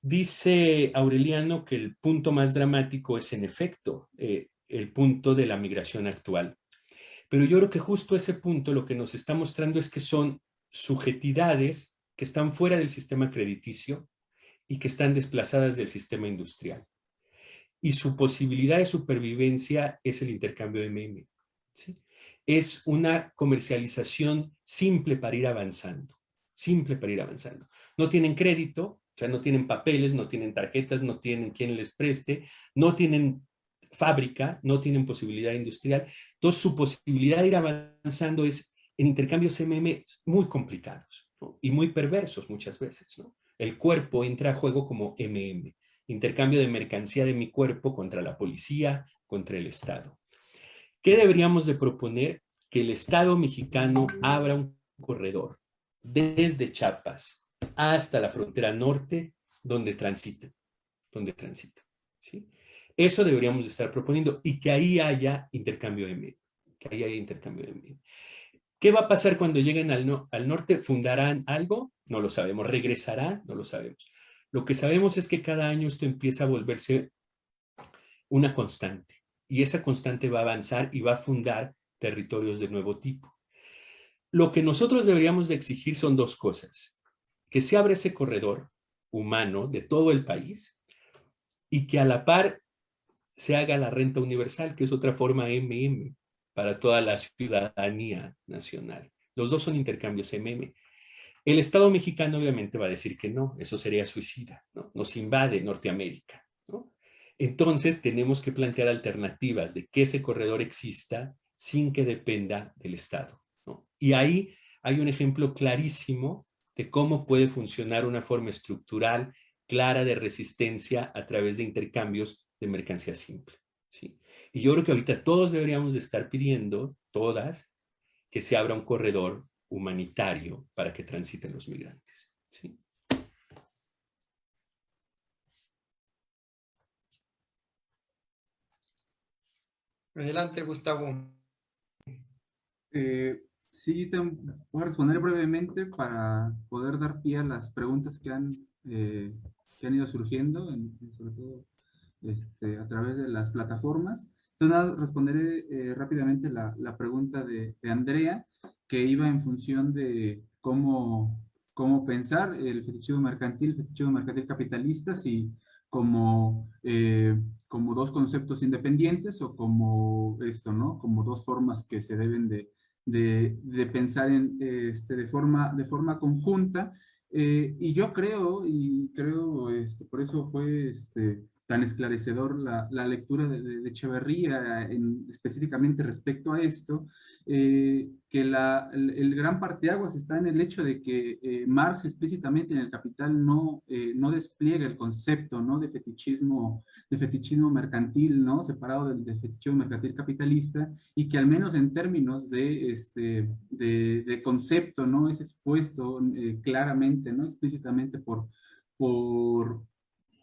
Dice Aureliano que el punto más dramático es, en efecto, el punto de la migración actual. Pero yo creo que justo ese punto lo que nos está mostrando es que son subjetividades que están fuera del sistema crediticio y que están desplazadas del sistema industrial. Y su posibilidad de supervivencia es el intercambio de meme, ¿sí? Es una comercialización simple para ir avanzando, simple para ir avanzando. No tienen crédito, o sea, no tienen papeles, no tienen tarjetas, no tienen quien les preste, no tienen fábrica, no tienen posibilidad industrial. Entonces, su posibilidad de ir avanzando es en intercambios MM muy complicados, ¿no? Y muy perversos muchas veces, ¿no? El cuerpo entra a juego como MM, intercambio de mercancía de mi cuerpo contra la policía, contra el Estado. ¿Qué deberíamos de proponer? Que el Estado mexicano abra un corredor desde Chiapas hasta la frontera norte donde transite, ¿sí? Eso deberíamos de estar proponiendo y que ahí haya intercambio de medio, que ahí haya intercambio de medio. ¿Qué va a pasar cuando lleguen al norte? ¿Fundarán algo? No lo sabemos. ¿Regresarán? No lo sabemos. Lo que sabemos es que cada año esto empieza a volverse una constante y esa constante va a avanzar y va a fundar territorios de nuevo tipo. Lo que nosotros deberíamos de exigir son dos cosas: que se abra ese corredor humano de todo el país y que a la par se haga la renta universal, que es otra forma MM para toda la ciudadanía nacional. Los dos son intercambios MM. El Estado mexicano obviamente va a decir que no, eso sería suicida, ¿no? Nos invade Norteamérica, ¿no? Entonces tenemos que plantear alternativas de que ese corredor exista sin que dependa del Estado, ¿no? Y ahí hay un ejemplo clarísimo de cómo puede funcionar una forma estructural clara de resistencia a través de intercambios de mercancía simple, ¿sí? Y yo creo que ahorita todos deberíamos de estar pidiendo, todas, que se abra un corredor humanitario para que transiten los migrantes, ¿sí? Adelante, Gustavo. Sí, voy a responder brevemente para poder dar pie a las preguntas que han ido surgiendo, sobre todo a través de las plataformas. Entonces, nada, responderé rápidamente la pregunta de Andrea, que iba en función de cómo pensar el fetichismo mercantil capitalista, si como dos conceptos independientes o como esto, ¿no? Como dos formas que se deben de pensar de forma conjunta. Y yo creo, por eso fue tan esclarecedor la lectura de Echeverría, específicamente respecto a esto, que el gran parteaguas está en el hecho de que Marx explícitamente en el Capital no despliega el concepto, ¿no? de fetichismo mercantil, ¿no? separado del fetichismo mercantil capitalista, y que al menos en términos de concepto, ¿no? es expuesto claramente, ¿no? explícitamente por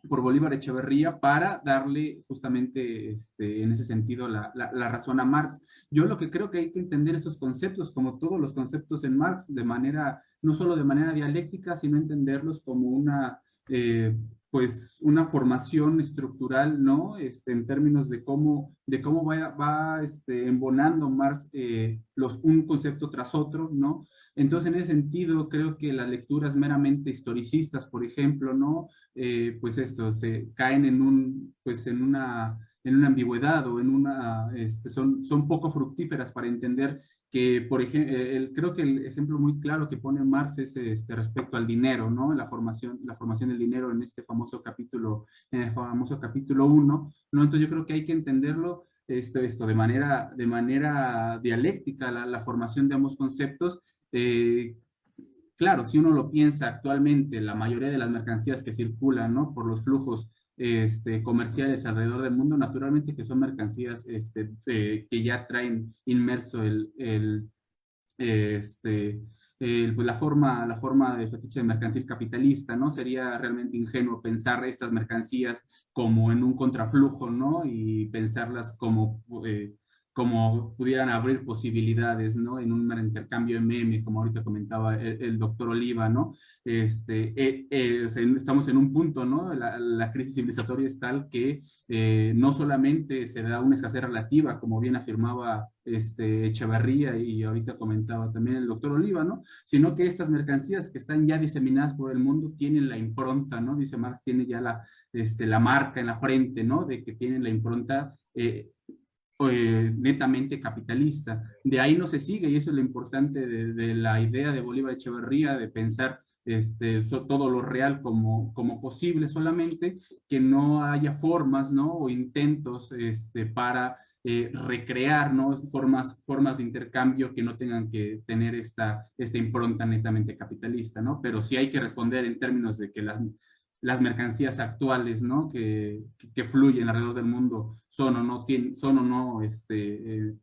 Bolívar Echeverría para darle justamente en ese sentido la razón a Marx. Yo lo que creo que hay que entender esos conceptos, como todos los conceptos en Marx, no solo de manera dialéctica, sino entenderlos como pues una formación estructural, ¿no? En términos de cómo va embonando Marx un concepto tras otro, ¿no? Entonces, en ese sentido, creo que las lecturas meramente historicistas, por ejemplo, ¿no? Pues se caen en una ambigüedad o son poco fructíferas para entender que, por ejemplo, creo que el ejemplo muy claro que pone Marx es respecto al dinero, ¿no? La formación del dinero en en el famoso capítulo 1, ¿no? Entonces yo creo que hay que entenderlo de manera dialéctica, la formación de ambos conceptos. Claro, si uno lo piensa actualmente, la mayoría de las mercancías que circulan, ¿no? por los flujos comerciales alrededor del mundo, naturalmente que son mercancías que ya traen inmerso pues la forma de fetiche mercantil capitalista, ¿no? Sería realmente ingenuo pensar estas mercancías como en un contraflujo, ¿no? Y pensarlas como pudieran abrir posibilidades, ¿no? En un mero intercambio MM, como ahorita comentaba el doctor Oliva, ¿no? O sea, estamos en un punto, ¿no? La crisis civilizatoria es tal que no solamente se da una escasez relativa, como bien afirmaba Echeverría y ahorita comentaba también el doctor Oliva, ¿no? Sino que estas mercancías que están ya diseminadas por el mundo tienen la impronta, ¿no? Dice Marx, tiene ya la marca en la frente, ¿no? De que tienen la impronta netamente capitalista. De ahí no se sigue, y eso es lo importante de la idea de Bolívar Echeverría, de pensar todo lo real como posible solamente, que no haya formas, ¿no? O intentos para recrear, ¿no? Formas de intercambio que no tengan que tener esta impronta netamente capitalista, ¿no? Pero sí hay que responder en términos de que las mercancías actuales, ¿no? Que fluyen alrededor del mundo son o no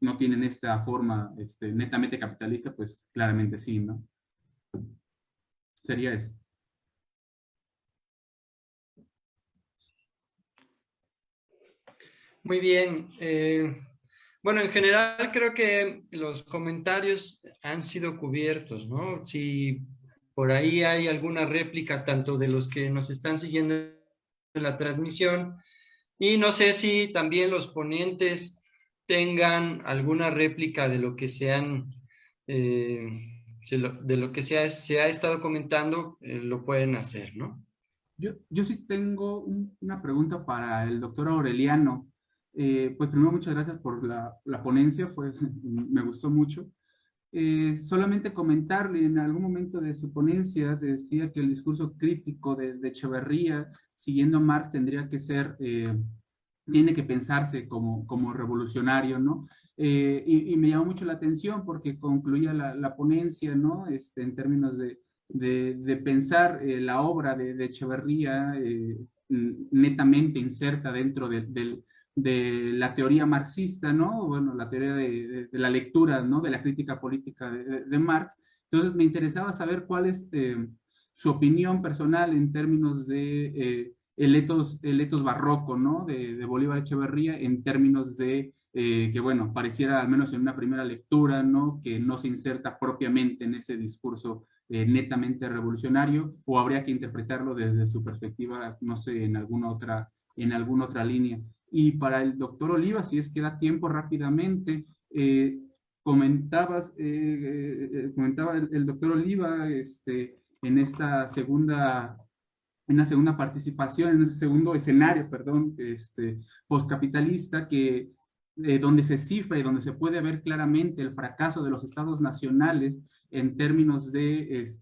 no tienen esta forma netamente capitalista, pues claramente sí, ¿no? Sería eso. Muy bien. Bueno, en general creo que los comentarios han sido cubiertos, ¿no? Si por ahí hay alguna réplica, tanto de los que nos están siguiendo en la transmisión, y no sé si también los ponentes tengan alguna réplica de lo que de lo que se ha estado comentando, lo pueden hacer, ¿no? Yo sí tengo una pregunta para el doctor Aureliano. Pues primero, muchas gracias por la ponencia, me gustó mucho. Solamente comentarle, en algún momento de su ponencia decía que el discurso crítico de Echeverría, siguiendo a Marx, tiene que pensarse como revolucionario, ¿no? Y me llamó mucho la atención porque concluía la ponencia, ¿no? En términos de pensar la obra de Echeverría netamente inserta dentro de la teoría marxista, ¿no? Bueno, la teoría de la lectura, ¿no? De la crítica política de Marx. Entonces, me interesaba saber cuál es su opinión personal en términos de el etos barroco, ¿no? De Bolívar Echeverría, en términos de que, bueno, pareciera, al menos en una primera lectura, ¿no? Que no se inserta propiamente en ese discurso netamente revolucionario, o habría que interpretarlo desde su perspectiva, no sé, en alguna otra línea. Y para el doctor Oliva, si es que da tiempo rápidamente, comentaba el doctor Oliva en la segunda participación, en ese segundo escenario, perdón, postcapitalista, donde se cifra y donde se puede ver claramente el fracaso de los estados nacionales en términos pues,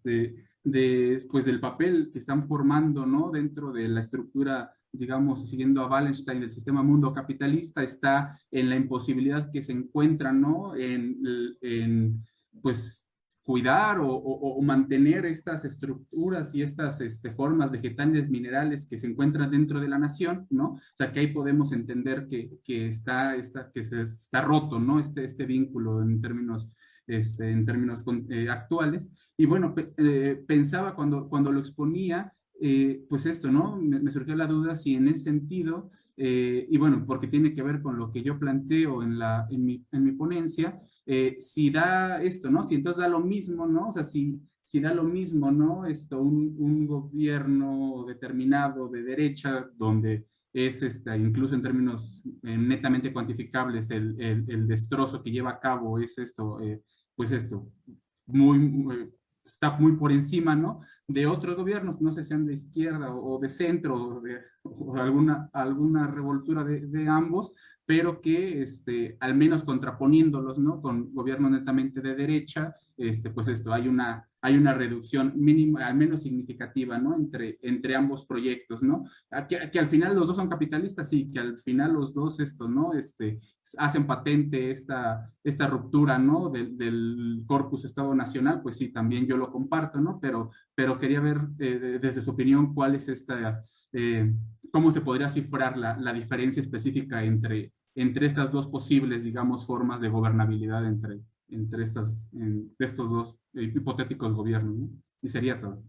del papel que están formando, ¿no? Dentro de la estructura, digamos, siguiendo a Wallenstein, del sistema mundo capitalista, está en la imposibilidad que se encuentra, ¿no? Pues, cuidar o mantener estas estructuras y estas formas vegetales, minerales que se encuentran dentro de la nación, ¿no? O sea, que ahí podemos entender que se está roto, ¿no? Este vínculo en términos actuales. Y bueno, pensaba cuando lo exponía, pues esto, ¿no? Me surgió la duda si en ese sentido, y bueno, porque tiene que ver con lo que yo planteo en mi ponencia, si da esto, ¿no? Si entonces da lo mismo, ¿no? O sea, si da lo mismo, ¿no? Un gobierno determinado de derecha, donde es incluso en términos netamente cuantificables, el destrozo que lleva a cabo es pues esto, está muy por encima, ¿no? De otros gobiernos, no sé si sean de izquierda o de centro, o alguna revoltura de ambos, pero que al menos contraponiéndolos, ¿no? Con gobiernos netamente de derecha, pues hay una reducción mínima, al menos significativa, ¿no? Entre ambos proyectos, ¿no? Que al final los dos son capitalistas, sí, que al final los dos, ¿no? Hacen patente esta ruptura, ¿no? Del corpus Estado Nacional, pues sí, también yo lo comparto, ¿no? Pero quería ver desde su opinión cuál es cómo se podría cifrar la diferencia específica entre estas dos posibles, digamos, formas de gobernabilidad entre estos dos hipotéticos gobiernos, ¿no? Y sería todo.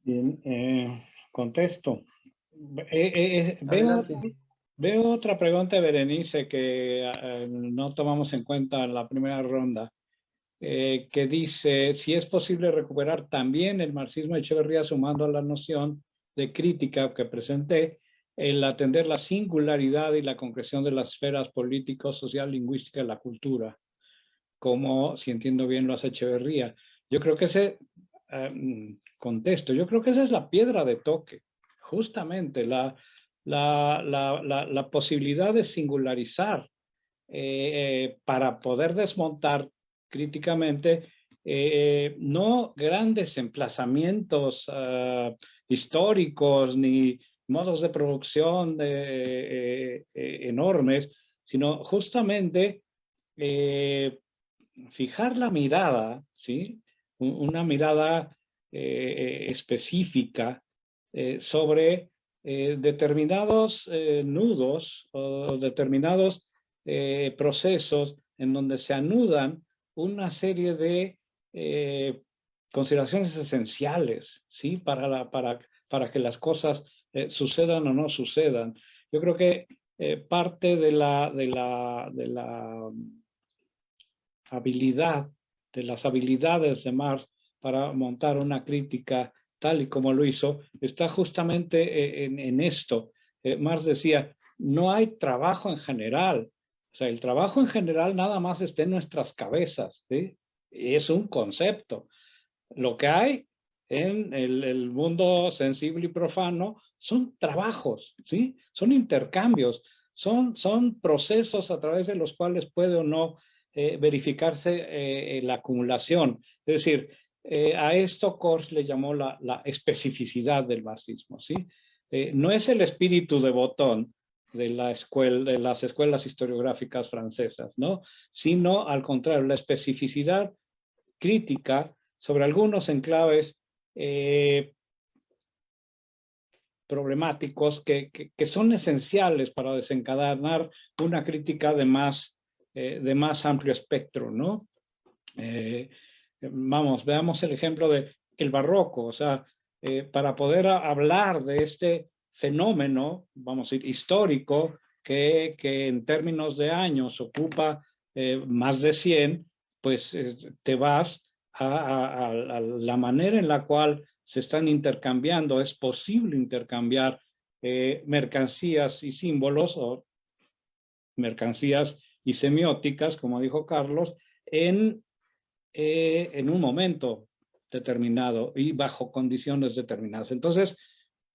Bien, contesto. Veo Adelante. Veo otra pregunta de Berenice que no tomamos en cuenta en la primera ronda, que dice si es posible recuperar también el marxismo de Echeverría sumando a la noción de crítica que presenté, el atender la singularidad y la concreción de las esferas político, social, lingüística y la cultura, como, si entiendo bien, lo hace Echeverría. Yo creo que ese contesto, yo creo que esa es la piedra de toque, justamente la posibilidad de singularizar para poder desmontar críticamente no grandes emplazamientos históricos ni modos de producción enormes, sino justamente fijar la mirada, ¿sí? Una mirada específica sobre determinados nudos o determinados procesos en donde se anudan una serie de consideraciones esenciales, ¿sí? Para que las cosas sucedan o no sucedan. Yo creo que parte de la habilidad, de las habilidades de Marx para montar una crítica tal y como lo hizo, está justamente en esto. Marx decía, no hay trabajo en general. O sea, el trabajo en general nada más está en nuestras cabezas, ¿sí? Es un concepto. Lo que hay en el mundo sensible y profano son trabajos, ¿sí? Son intercambios, son procesos a través de los cuales puede o no verificarse la acumulación. Es decir, a esto Kors le llamó la especificidad del marxismo, ¿sí? No es el espíritu de Botón de las escuelas historiográficas francesas, ¿no? Sino, al contrario, la especificidad crítica sobre algunos enclaves problemáticos que son esenciales para desencadenar una crítica de más amplio espectro, ¿no? Vamos, veamos el ejemplo del barroco, o sea, para poder hablar de este fenómeno, vamos a decir, histórico, que en términos de años ocupa más de 100, pues te vas a la manera en la cual se están intercambiando, es posible intercambiar mercancías y símbolos o mercancías y semióticas, como dijo Carlos, en un momento determinado y bajo condiciones determinadas. Entonces,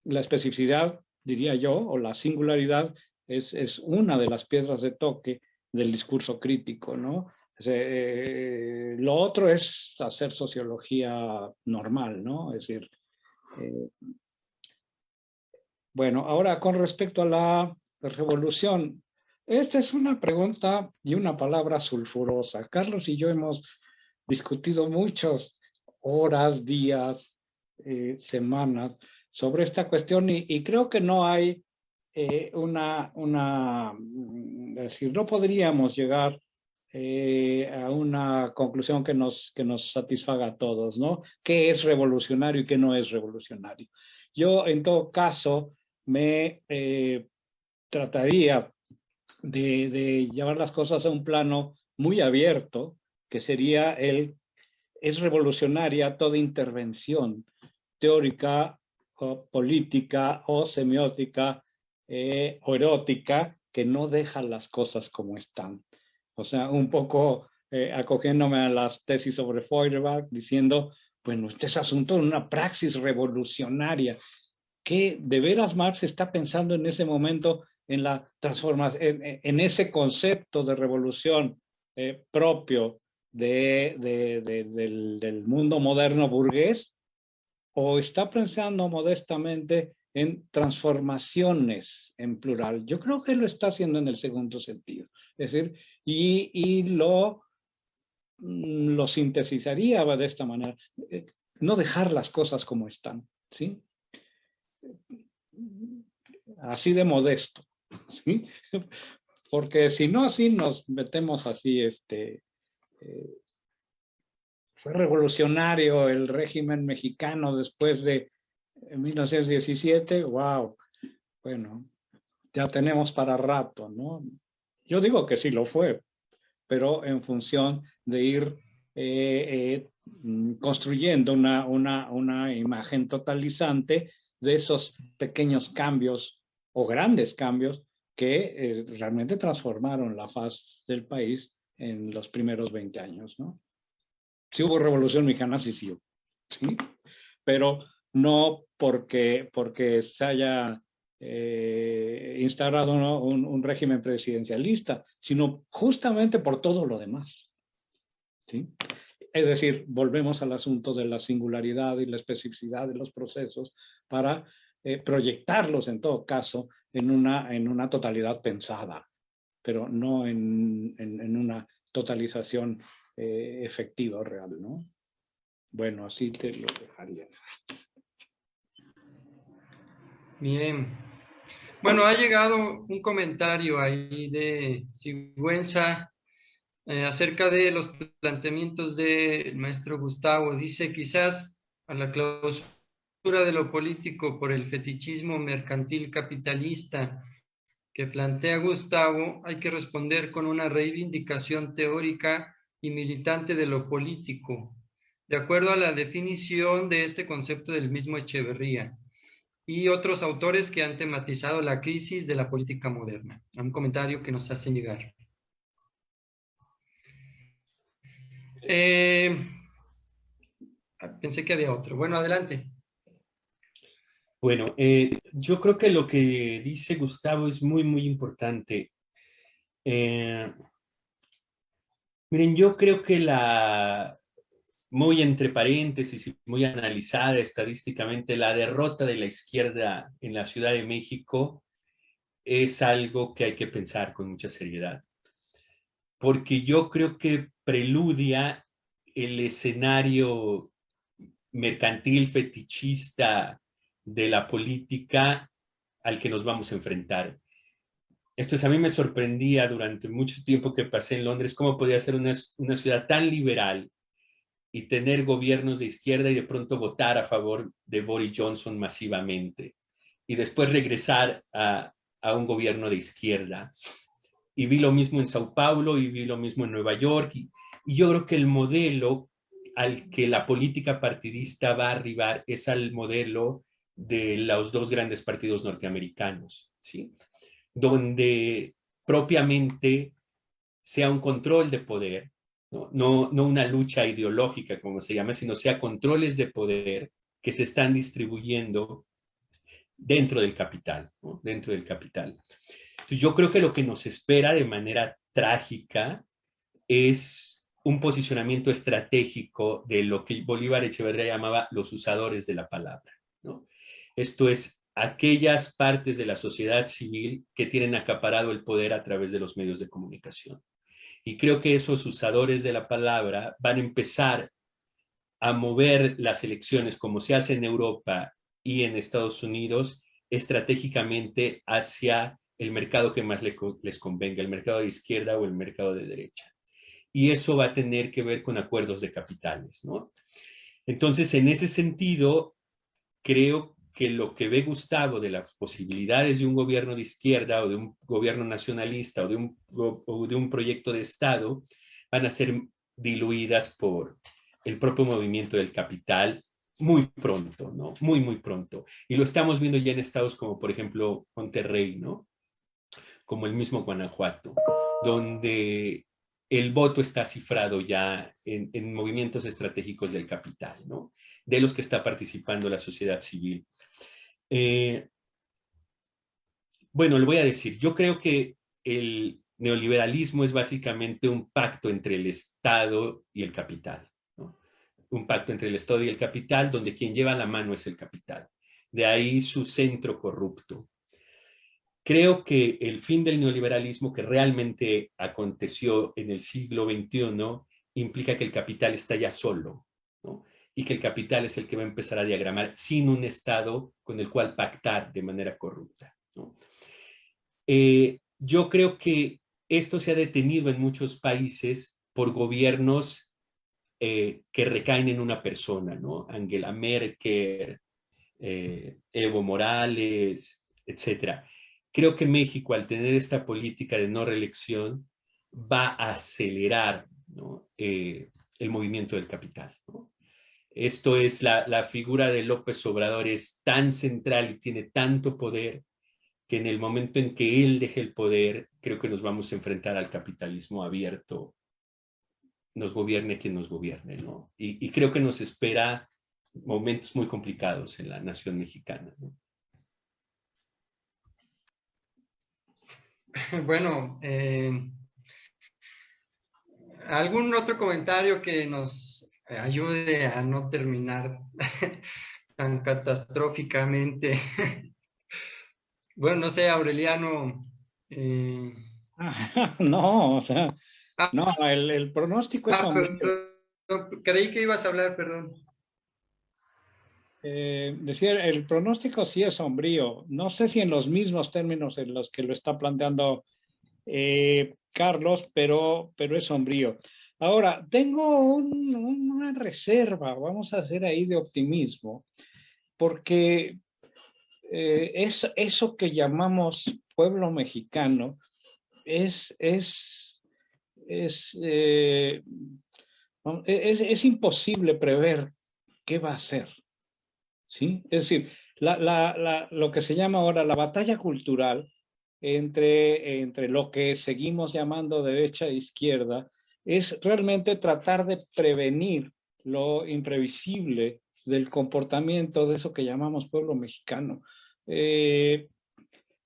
la especificidad, diría yo, o la singularidad es una de las piedras de toque del discurso crítico, ¿no? Lo otro es hacer sociología normal, ¿no? Es decir, bueno, ahora con respecto a la revolución, esta es una pregunta y una palabra sulfurosa. Carlos y yo hemos discutido muchas horas, días, semanas sobre esta cuestión y creo que no hay es decir, no podríamos llegar a una conclusión que nos satisfaga a todos, ¿no? ¿Qué es revolucionario y qué no es revolucionario? Yo, en todo caso, me trataría de llevar las cosas a un plano muy abierto, que sería es revolucionaria toda intervención teórica o política o semiótica o erótica que no deja las cosas como están. O sea, un poco acogiéndome a las tesis sobre Feuerbach, diciendo, bueno, este es asunto de una praxis revolucionaria. ¿Qué de veras Marx está pensando en ese momento en la transformación, en ese concepto de revolución propio del mundo moderno burgués? ¿O está pensando modestamente en transformaciones en plural? Yo creo que lo está haciendo en el segundo sentido. Es decir, y lo sintetizaría de esta manera. No dejar las cosas como están, ¿sí? Así de modesto, ¿sí? Porque si no, así nos metemos así, fue revolucionario el régimen mexicano después de 1917, wow, bueno, ya tenemos para rato, ¿no? Yo digo que sí lo fue, pero en función de ir construyendo una imagen totalizante de esos pequeños cambios o grandes cambios que realmente transformaron la faz del país en los primeros 20 años, ¿no? Sí hubo revolución mexicana, sí, sí, sí, pero no porque se haya instaurado un régimen presidencialista, sino justamente por todo lo demás, ¿sí? Es decir, volvemos al asunto de la singularidad y la especificidad de los procesos para proyectarlos, en todo caso, en una totalidad pensada, pero no en una totalización efectiva o real, ¿no? Bueno, así te lo dejaría. Bien. Bueno, ha llegado un comentario ahí de Sigüenza acerca de los planteamientos del maestro Gustavo. Dice, quizás a la clausura de lo político por el fetichismo mercantil capitalista que plantea Gustavo, hay que responder con una reivindicación teórica y militante de lo político, de acuerdo a la definición de este concepto del mismo Echeverría y otros autores que han tematizado la crisis de la política moderna. Un comentario que nos hacen llegar. Pensé que había otro. Bueno, adelante. Bueno, yo creo que lo que dice Gustavo es muy, muy importante. Miren, yo creo que muy entre paréntesis y muy analizada estadísticamente, la derrota de la izquierda en la Ciudad de México es algo que hay que pensar con mucha seriedad. Porque yo creo que preludia el escenario mercantil, fetichista de la política al que nos vamos a enfrentar. Esto es, a mí me sorprendía durante mucho tiempo que pasé en Londres, cómo podía ser una ciudad tan liberal y tener gobiernos de izquierda y de pronto votar a favor de Boris Johnson masivamente y después regresar a un gobierno de izquierda. Y vi lo mismo en Sao Paulo y vi lo mismo en Nueva York. Y yo creo que el modelo al que la política partidista va a arribar es al modelo de los dos grandes partidos norteamericanos, ¿sí? Donde propiamente sea un control de poder, no una lucha ideológica, como se llama, sino sea controles de poder que se están distribuyendo dentro del capital, ¿no? Dentro del capital. Entonces, yo creo que lo que nos espera de manera trágica es un posicionamiento estratégico de lo que Bolívar Echeverría llamaba los usadores de la palabra, ¿no? Esto es, aquellas partes de la sociedad civil que tienen acaparado el poder a través de los medios de comunicación. Y creo que esos usadores de la palabra van a empezar a mover las elecciones como se hace en Europa y en Estados Unidos estratégicamente hacia el mercado que más les convenga, el mercado de izquierda o el mercado de derecha. Y eso va a tener que ver con acuerdos de capitales, ¿no? Entonces, en ese sentido, creo que lo que ve Gustavo de las posibilidades de un gobierno de izquierda o de un gobierno nacionalista o de un proyecto de Estado van a ser diluidas por el propio movimiento del capital muy pronto, ¿no? Muy, muy pronto. Y lo estamos viendo ya en estados como, por ejemplo, Monterrey, ¿no? Como el mismo Guanajuato, donde el voto está cifrado ya en movimientos estratégicos del capital, ¿no? De los que está participando la sociedad civil. Bueno, le voy a decir, yo creo que el neoliberalismo es básicamente un pacto entre el Estado y el capital, ¿no? Un pacto entre el Estado y el capital, donde quien lleva la mano es el capital. De ahí su centro corrupto. Creo que el fin del neoliberalismo que realmente aconteció en el siglo XXI implica que el capital está ya solo, ¿no? Y que el capital es el que va a empezar a diagramar sin un Estado con el cual pactar de manera corrupta, ¿no? Yo creo que esto se ha detenido en muchos países por gobiernos que recaen en una persona, ¿no? Angela Merkel, Evo Morales, etcétera. creo que México, al tener esta política de no reelección, va a acelerar, ¿no? El movimiento del capital, ¿no? Esto es, la figura de López Obrador es tan central y tiene tanto poder que en el momento en que él deje el poder, creo que nos vamos a enfrentar al capitalismo abierto, nos gobierne quien nos gobierne, ¿no? Y creo que nos espera momentos muy complicados en la nación mexicana, ¿no? Bueno, ¿algún otro comentario que nos ayude a no terminar tan catastróficamente? Bueno, no sé, Aureliano. No, o sea, Ah, no, el pronóstico es sombrío. perdón, creí que ibas a hablar, perdón. Decía, el pronóstico sí es sombrío. No sé si en los mismos términos en los que lo está planteando Carlos, pero es sombrío. Ahora, tengo una reserva, vamos a hacer ahí de optimismo, porque es eso que llamamos pueblo mexicano es, eh, es imposible prever qué va a ser, ¿sí? Es decir, lo que se llama ahora la batalla cultural entre lo que seguimos llamando derecha e izquierda es realmente tratar de prevenir lo imprevisible del comportamiento de eso que llamamos pueblo mexicano.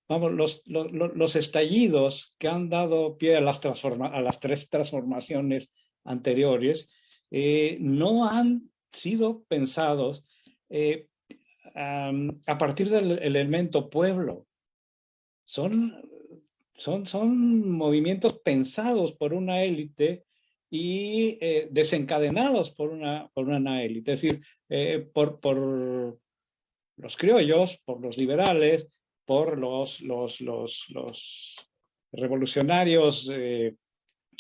Vamos, los estallidos que han dado pie a las tres transformaciones anteriores no han sido pensados eh, a partir del elemento pueblo. Son movimientos pensados por una élite y desencadenados por una élite. Es decir, por los criollos, por los liberales, por los revolucionarios,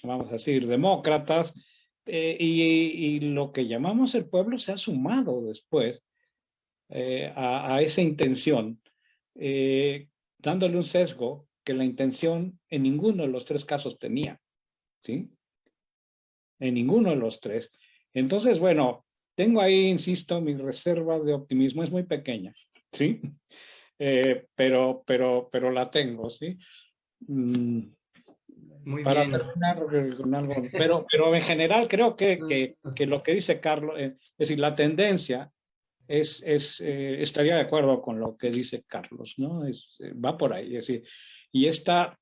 vamos a decir, demócratas, y lo que llamamos el pueblo se ha sumado después a esa intención, dándole un sesgo que la intención en ninguno de los tres casos tenía, ¿sí? En ninguno de los tres. Entonces, bueno, tengo ahí, insisto, mi reserva de optimismo es muy pequeña, ¿sí? Pero la tengo, ¿sí? Muy Para bien. terminar con algo, pero en general creo que lo que dice Carlos, es decir, la tendencia estaría de acuerdo con lo que dice Carlos, ¿no? Va por ahí, es decir, y esta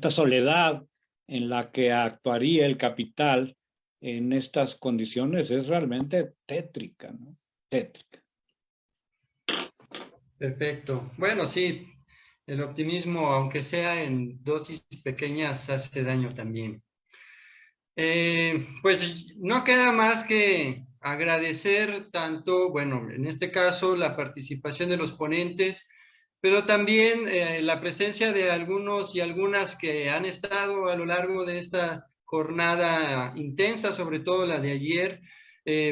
soledad en la que actuaría el capital en estas condiciones es realmente tétrica, ¿no? Tétrica. Perfecto. Bueno, sí, el optimismo, aunque sea en dosis pequeñas, hace daño también. Pues no queda más que agradecer tanto, bueno, en este caso la participación de los ponentes, pero también la presencia de algunos y algunas que han estado a lo largo de esta jornada intensa, sobre todo la de ayer.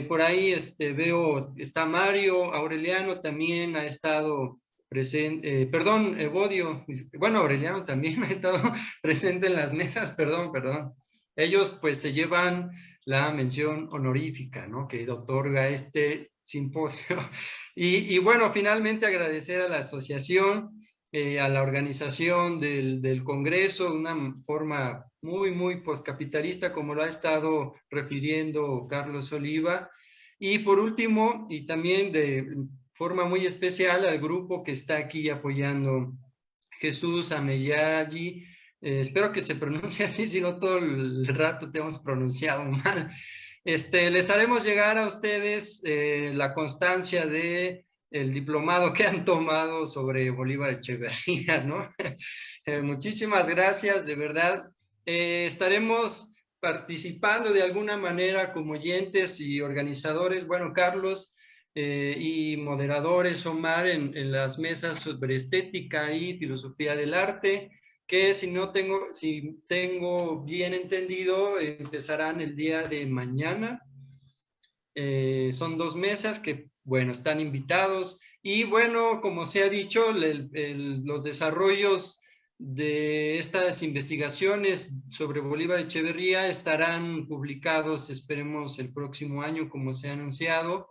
Por ahí veo, está Mario, Aureliano también ha estado presente, perdón, Evodio, bueno, Aureliano también ha estado presente en las mesas, perdón. Ellos pues se llevan la mención honorífica, ¿no? Que otorga este simposio. Y bueno, finalmente agradecer a la asociación, a la organización del Congreso, una forma muy postcapitalista, como lo ha estado refiriendo Carlos Oliva. Y por último, y también de forma muy especial, al grupo que está aquí apoyando, Jesús Ameyagi, espero que se pronuncie así, si no todo el rato te hemos pronunciado mal. Les haremos llegar a ustedes la constancia de el diplomado que han tomado sobre Bolívar Echeverría, ¿no? Muchísimas gracias, de verdad. Estaremos participando de alguna manera como oyentes y organizadores, bueno, Carlos, y moderadores, Omar, en las mesas sobre estética y filosofía del arte, que si tengo bien entendido, empezarán el día de mañana. Son 2 mesas que, bueno, están invitados. Y bueno, como se ha dicho, los desarrollos de estas investigaciones sobre Bolívar Echeverría estarán publicados, esperemos, el próximo año, como se ha anunciado.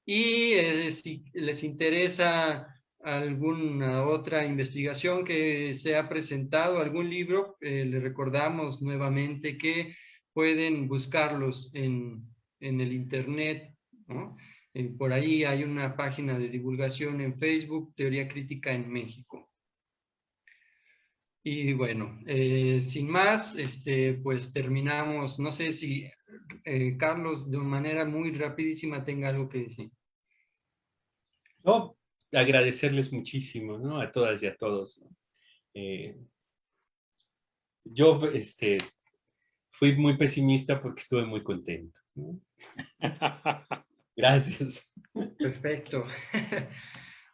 Y si les interesa alguna otra investigación que se ha presentado, algún libro, les recordamos nuevamente que pueden buscarlos en el internet, ¿no? Por ahí hay una página de divulgación en Facebook, Teoría Crítica en México. Y bueno, sin más, pues terminamos. No sé si Carlos, de manera muy rapidísima, tenga algo que decir. No, agradecerles muchísimo, ¿no? A todas y a todos, ¿no? Yo fui muy pesimista porque estuve muy contento, ¿no? Gracias. Perfecto.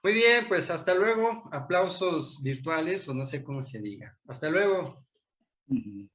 Muy bien, pues hasta luego. Aplausos virtuales o no sé cómo se diga. Hasta luego. Ujú.